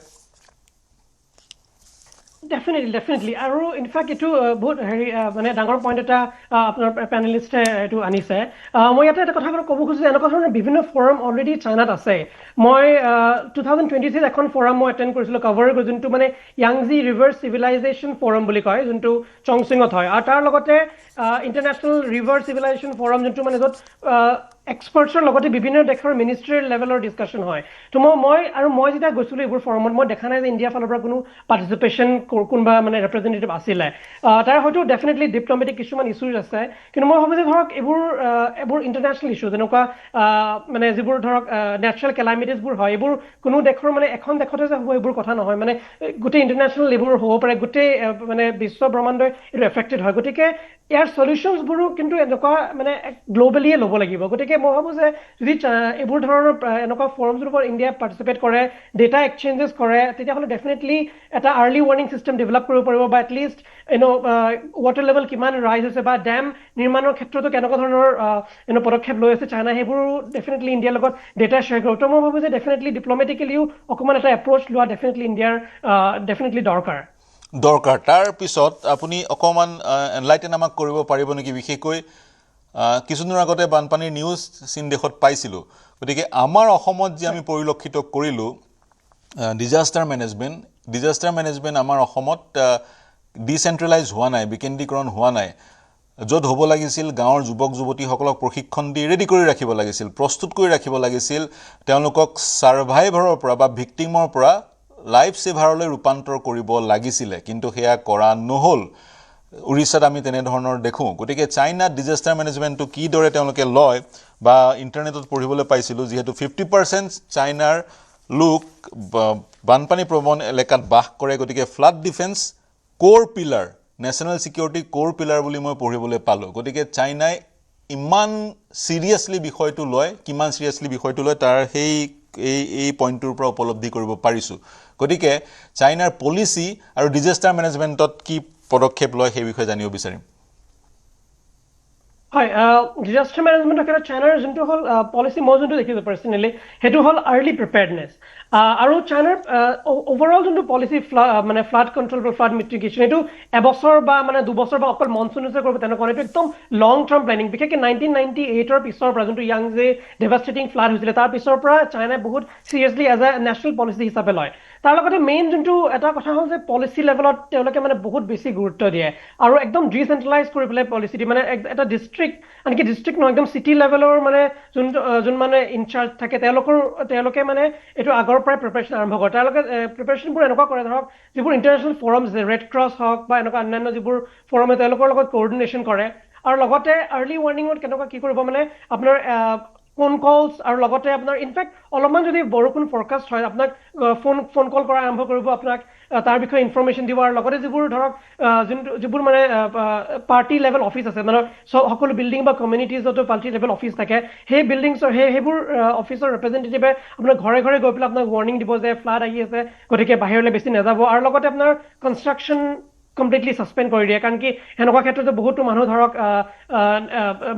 ডেফিনেটলি আৰু ইনফেক্ট এইটো বহুত হেৰি মানে ডাঙৰ পইণ্ট এটা আপোনাৰ পেনেলিষ্টে এইটো আনিছে মই ইয়াতে এটা কথা ক'ব খুজিছোঁ যে এনেকুৱা ধৰণৰ বিভিন্ন ফৰাম অলৰেডি চাইনাত আছে মই 2023 এখন ফৰাম মই এটেণ্ড কৰিছিলোঁ কভাৰ যোনটো মানে য়াংজি ৰিভাৰ চিভিলাইজেশ্যন ফৰাম বুলি কয় যোনটো চংচিঙত হয় আৰু তাৰ লগতে ইণ্টাৰনেশ্যনেল ৰিভাৰ চিভিলাইজেশ্যন ফৰাম যোনটো মানে য'ত এক্সপাৰ্টছৰ লগতে বিভিন্ন দেশৰ মিনিষ্ট্ৰিয়েল লেভেলৰ ডিছকাশ্যন হয় তো মই যেতিয়া গৈছিলোঁ এইবোৰ ফৰমত মই দেখা নাই যে ইণ্ডিয়াৰ ফালৰ পৰা কোনো পাৰ্টিচিপেশ্যন কোনোবা মানে ৰিপ্ৰেজেণ্টেটিভ আছিলে তাৰ হয়তো ডেফিনেটলি ডিপ্ল'মেটিক কিছুমান ইছ্যুজ আছে কিন্তু মই ভাবোঁ যে ধৰক এইবোৰ ইণ্টাৰনেশ্যনেল ইছ্যু যেনেকুৱা মানে যিবোৰ ধৰক নেচাৰেল কেলামিটিছবোৰ হয় এইবোৰ কোনো দেশৰ মানে এখন দেশতে যে হ'ব এইবোৰ কথা নহয় মানে গোটেই ইণ্টাৰনেশ্যনেল এইবোৰ হ'ব পাৰে গোটেই মানে বিশ্ব ব্ৰহ্মাণ্ডই এইটো এফেক্টেড হয় গতিকে ইয়াৰ সলিউশ্যনছবোৰো কিন্তু এনেকুৱা মানে গ্ল'বেলিয়ে ল'ব লাগিব গতিকে মই ভাবোঁ যে যদি এইবোৰ ধৰণৰ এনেকুৱা ফৰমছৰ ওপৰত ইণ্ডিয়া পাৰ্টিচিপেট কৰে ডেটা এক্সচেঞ্জেছ কৰে তেতিয়াহ'লে ডেফিনেটলি এটা আৰ্লি ৱাৰ্নিং চিষ্টেম ডেভেলপ কৰিব পাৰিব বা এটলিষ্ট ৱাটাৰ লেভেল কিমান ৰাইজ হৈছে বা ডেম নিৰ্মাণৰ ক্ষেত্ৰতো কেনেকুৱা ধৰণৰ পদক্ষেপ লৈ আছে চাইনা সেইবোৰো ডেফিনেটলি ইণ্ডিয়াৰ লগত ডেটা শ্বেয়াৰ কৰিব তো মই ভাবোঁ যে ডেফিনেটলি ডিপ্ল'মেটিকেলিও অকণমান এটা এপ্ৰ'চ লোৱা ডেফিনেটলি ইণ্ডিয়াৰ ডেফিনেটলি দৰকাৰ তাৰ পিছত আপুনি অকমান এনলাইটেন আমাক কৰিব পাৰিব নেকি বিশেষকৈ কিছুদিনৰ আগতে বানপানীৰ নিউজ চীন দেশত পাইছিলোঁ গতিকে আমাৰ অসমত যে আমি পৰিলক্ষিত কৰিলোঁ ডিজাষ্টাৰ মেনেজমেণ্ট আমাৰ অসমত ডিচেন্ট্ৰেলাইজ হোৱা নাই বিকেন্দ্ৰীকৰণ হোৱা নাই য'ত হ'ব লাগিছিল গাঁৱৰ যুৱক যুৱতীসকলক প্ৰশিক্ষণ দি ৰেডি কৰি ৰাখিব লাগিছিল প্ৰস্তুত কৰি ৰাখিব লাগিছিল তেওঁলোকক ছাৰ্ভাইভাৰৰ পৰা বা ভিক্টিমৰ পৰা লাইফ সেভাৰলৈ ৰূপান্তৰ কৰিব লাগিছিলে কিন্তু সেয়া কৰা নহল উৰিষ্যাত আমি তেনে ধৰণৰ দেখো গতিকে চাইনা ডিজাষ্টাৰ মেনেজমেণ্টটো কি দৰে তেওঁলোকে লয় বা ইন্টাৰনেটত পঢ়িবলৈ পাইছিলো যেহেতু 50% চাইনাৰ লোক বানপানী প্ৰবণ এলেকাত বাস কৰে গতিকে ফ্লাড ডিফেন্স কোৰ পিলাৰ নেশ্যনেল সিকিউৰিটি কোৰ পিলাৰ বুলি মই পঢ়িবলৈ পালো গতিকে চাইনাই ইমান সিৰিয়াসলি বিষয়টো লয় কিমান সিৰিয়াসলি বিষয়টো লয় তাৰ এই পইণ্টৰ পৰা উপলব্ধি কৰিব পাৰিছো গতিকে চাইনাৰ পলিচি আৰু ডিজাষ্টাৰ মেনেজমেণ্টত কি পদক্ষেপ লয় সেই বিষয়ে জানিব বিচাৰিম হয় ডিজাষ্টাৰ মেনেজমেণ্টৰ ক্ষেত্ৰত চাইনাৰ যোনটো হ'ল পলিচি মই যোনটো দেখিছোঁ পাৰ্চনেলি সেইটো হ'ল আৰ্লি প্ৰিপেয়াৰ্ডনেছ আৰু চাইনাৰ অভাৰঅল যোনটো পলিচি মানে ফ্লাড কণ্ট্ৰল বা ফ্লাড মিটিগেশ্যন এইটো এবছৰ বা মানে দুবছৰ বা অকল মনচুনতে কৰিব তেনেকুৱা এইটো একদম লং টাৰ্ম প্লেনিং বিশেষকৈ 1998ৰ পিছৰ পৰা যোনটো য়াংজে ডেভাষ্টেটিং ফ্লাড হৈছিলে তাৰ পিছৰ পৰা চাইনাই বহুত চিৰিয়াছলি এজ এ নেশ্যনেল পলিচি হিচাপে লয় তাৰ লগতে মেইন যোনটো এটা কথা হ'ল যে পলিচি লেভেলত তেওঁলোকে মানে বহুত বেছি গুৰুত্ব দিয়ে আৰু একদম ডিচেন্ট্ৰেলাইজ কৰি পেলাই পলিচি দিয়ে মানে এটা ডিষ্ট্ৰিক্ট আনকি ডিষ্ট্ৰিক্ট নহয় একদম চিটি লেভেলৰ মানে যোন মানে ইনচাৰ্জ থাকে তেওঁলোকে মানে এইটো আগৰ পৰাই প্ৰিপাৰেশ্যন আৰম্ভ কৰে তেওঁলোকে প্ৰিপাৰেশ্যনবোৰ এনেকুৱা কৰে ধৰক যিবোৰ ইণ্টাৰনেশ্যনেল ফৰামছ ৰেড ক্ৰছ হওক বা এনেকুৱা অন্যান্য যিবোৰ ফৰামে তেওঁলোকৰ লগত কোঅৰ্ডিনেশ্যন কৰে আৰু লগতে আৰ্লি ৱাৰ্ণিঙত কেনেকুৱা কি কৰিব মানে আপোনাৰ ফোন কলছ আৰু লগতে আপোনাৰ ইনফেক্ট অলপমান যদি বৰষুণ ফৰকাষ্ট হয় আপোনাক ফোন কল কৰা আৰম্ভ কৰিব আপোনাক তাৰ বিষয়ে ইনফৰমেশ্যন দিব আৰু লগতে যিবোৰ ধৰক যিবোৰ মানে পাৰ্টি লেভেল অফিচ আছে মানে সকলো বিল্ডিং বা কমিউনিটিজতো পাৰ্টি লেভেল অফিচ থাকে সেই বিল্ডিংছৰ সেইবোৰ অফিচৰ ৰিপ্ৰেজেণ্টেটিভে আপোনাৰ ঘৰে ঘৰে গৈ পেলাই আপোনাক ৱাৰ্ণিং দিব যে ফ্লাড আহি আছে গতিকে বাহিৰলৈ বেছি নাযাব আৰু লগতে আপোনাৰ কনষ্ট্ৰাকশ্যন কমপ্লিটলি ছাছপেণ্ড কৰি দিয়ে কাৰণ কি সেনেকুৱা ক্ষেত্ৰতে বহুতো মানুহ ধৰক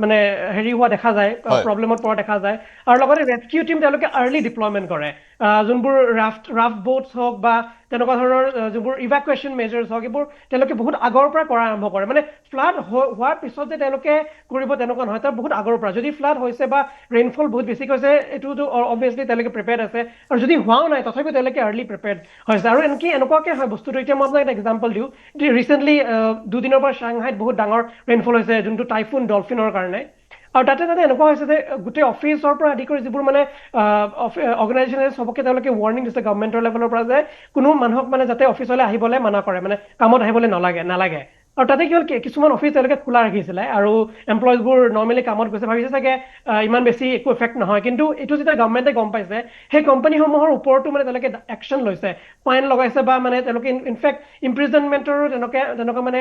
মানে হেৰি হোৱা দেখা যায় প্ৰব্লেমত পৰা দেখা যায় আৰু লগতে ৰেস্কিউ টিম তেওঁলোকে আৰ্লি ডিপ্লয়মেণ্ট কৰে যোনবোৰ ৰাফ্ট বোটছ হওক বা তেনেকুৱা ধৰণৰ যোনবোৰ ইভাকুৱেশ্যন মেজাৰ্ছ হওক এইবোৰ তেওঁলোকে বহুত আগৰ পৰা কৰা আৰম্ভ কৰে মানে ফ্লাড হোৱাৰ পিছত যে তেওঁলোকে কৰিব তেনেকুৱা নহয় তাৰ বহুত আগৰ পৰা যদি ফ্লাড হৈছে বা ৰেইনফল বহুত বেছি হৈছে এইটোতো অবভিয়াছলি তেওঁলোকে প্ৰিপেয়াৰ্ড আছে আৰু যদি হোৱাও নাই তথাপিও তেওঁলোকে আৰ্লি প্ৰিপেয়াৰ্ড হৈছে আৰু এনেকুৱাকৈ হয় বস্তুটো এতিয়া মই আপোনাক এটা এক্সাম্পল দিওঁ ৰিচেণ্টলি দুদিনৰ পৰা চাংহাইত বহুত ডাঙৰ ৰেইনফল হৈছে যোনটো টাইফুন ডলফিনৰ কাৰণে আৰু তাতে এনেকুৱা হৈছে যে গোটেই অফিচৰ পৰা আদি কৰি যিবোৰ মানে অৰ্গেনাইজেশ্যনে চবকে তেওঁলোকে ৱাৰ্ণিং দিছে গভৰ্ণমেণ্টৰ লেভেলৰ পৰা যে কোনো মানুহক মানে যাতে অফিচলৈ আহিবলৈ মানা কৰে মানে কামত আহিবলৈ নালাগে আৰু তাতে কি হ'ল কিছুমান অফিচ তেওঁলোকে খোলা ৰাখিছিলে আৰু এমপ্লয়িজবোৰ নৰ্মেলি কামত গৈছে ভাবিছে চাগে ইমান বেছি একো এফেক্ট নহয় কিন্তু এইটো যেতিয়া গভৰ্ণমেণ্টে গম পাইছে সেই কোম্পানীসমূহৰ ওপৰতো মানে তেওঁলোকে একশ্যন লৈছে ফাইন লগাইছে বা মানে তেওঁলোকে ইনফেক্ট ইম্প্ৰিজনমেণ্টৰো তেনেকুৱা মানে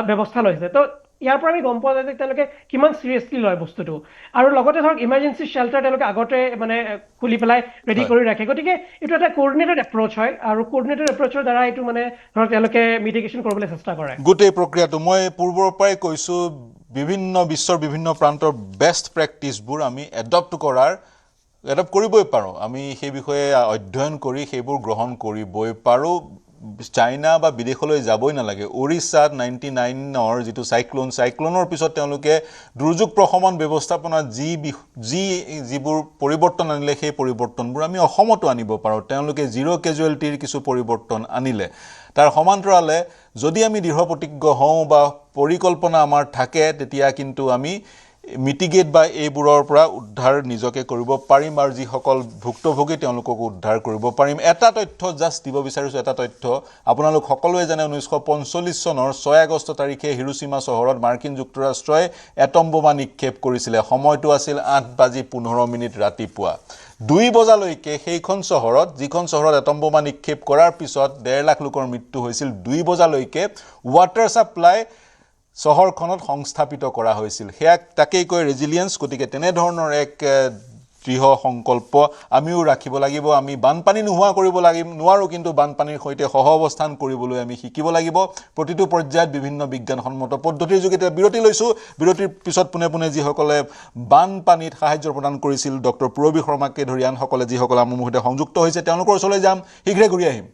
ব্যৱস্থা লৈছে তো ইয়াৰ পৰা আমি গম পোৱা যায় যে তেওঁলোকে কিমান চিৰিয়াছলি লয় বস্তুটো আৰু লগতে ধৰক ইমাৰ্জেঞ্চি শ্বেল্টাৰ তেওঁলোকে আগতে মানে খুলি পেলাই ৰেডি কৰি ৰাখে গতিকে এইটো এটা কোঅৰ্ডিনেটেড এপ্ৰ'চ হয় আৰু কোঅৰ্ডিনেটেড এপ্ৰ'চৰ দ্বাৰা এইটো মানে ধৰক তেওঁলোকে মিটিগেশ্যন কৰিবলৈ চেষ্টা কৰে গোটেই প্ৰক্ৰিয়াটো মই পূৰ্বৰ পৰাই কৈছোঁ বিশ্বৰ বিভিন্ন প্ৰান্তৰ বেষ্ট প্ৰেক্টিছবোৰ আমি এডপ্ট কৰিবই পাৰোঁ আমি সেই বিষয়ে অধ্যয়ন কৰি সেইবোৰ গ্ৰহণ কৰিবই পাৰোঁ চাইনা বা বিদেশলৈ যাবই নালাগে উৰিষ্যাত 99ৰ যিটো চাইক্লনৰ পিছত তেওঁলোকে দুৰ্যোগ প্ৰশমন ব্যৱস্থাপনাত যিবোৰ পৰিৱৰ্তন আনিলে সেই পৰিৱৰ্তনবোৰ আমি অসমতো আনিব পাৰোঁ তেওঁলোকে জিৰ' কেজুৱেলিটিৰ কিছু পৰিৱৰ্তন আনিলে তাৰ সমান্তৰালে যদি আমি দৃঢ় প্ৰতিজ্ঞ হওঁ বা পৰিকল্পনা আমাৰ থাকে তেতিয়া কিন্তু আমি মিটিগেট বা এইবোৰৰ পৰা উদ্ধাৰ নিজকে কৰিব পাৰিম আৰু যিসকল ভুক্তভোগী তেওঁলোকক উদ্ধাৰ কৰিব পাৰিম এটা তথ্য জাষ্ট দিব বিচাৰিছোঁ এটা তথ্য আপোনালোক সকলোৱে জানে 1945 চনৰ 6 আগষ্ট তাৰিখে হিৰোশ্বিমা চহৰত মাৰ্কিন যুক্তৰাষ্ট্ৰই এটম বোমা নিক্ষেপ কৰিছিলে সময়টো আছিল 8:15 ৰাতিপুৱা 2 বজালৈকে সেইখন চহৰত যিখন চহৰত এটম বোমা নিক্ষেপ কৰাৰ পিছত 1.5 লাখ লোকৰ মৃত্যু হৈছিল 2 বজালৈকে ৱাটাৰ ছাপ্লাই চহৰখনত সংস্থাপিত কৰা হৈছিল তাকেই কয় ৰেজিলিয়েন্স গতিকে তেনেধৰণৰ এক দৃঢ় সংকল্প আমিও ৰাখিব লাগিব আমি বানপানী নোহোৱা কৰিব লাগিব নোৱাৰোঁ কিন্তু বানপানীৰ সৈতে সহ অৱস্থান কৰিবলৈ আমি শিকিব লাগিব প্ৰতিটো পৰ্যায়ত বিভিন্ন বিজ্ঞানসন্মত পদ্ধতিৰ যোগেদি বিৰতি লৈছোঁ বিৰতিৰ পিছত পোনে যিসকলে বানপানীত সাহায্য প্ৰদান কৰিছিল ডক্টৰ পুৰবী শৰ্মাকে ধৰি আনসকলে যিসকলে আমাৰ সৈতে সংযুক্ত হৈছে তেওঁলোকৰ ওচৰলৈ যাম শীঘ্ৰে ঘূৰি আহিম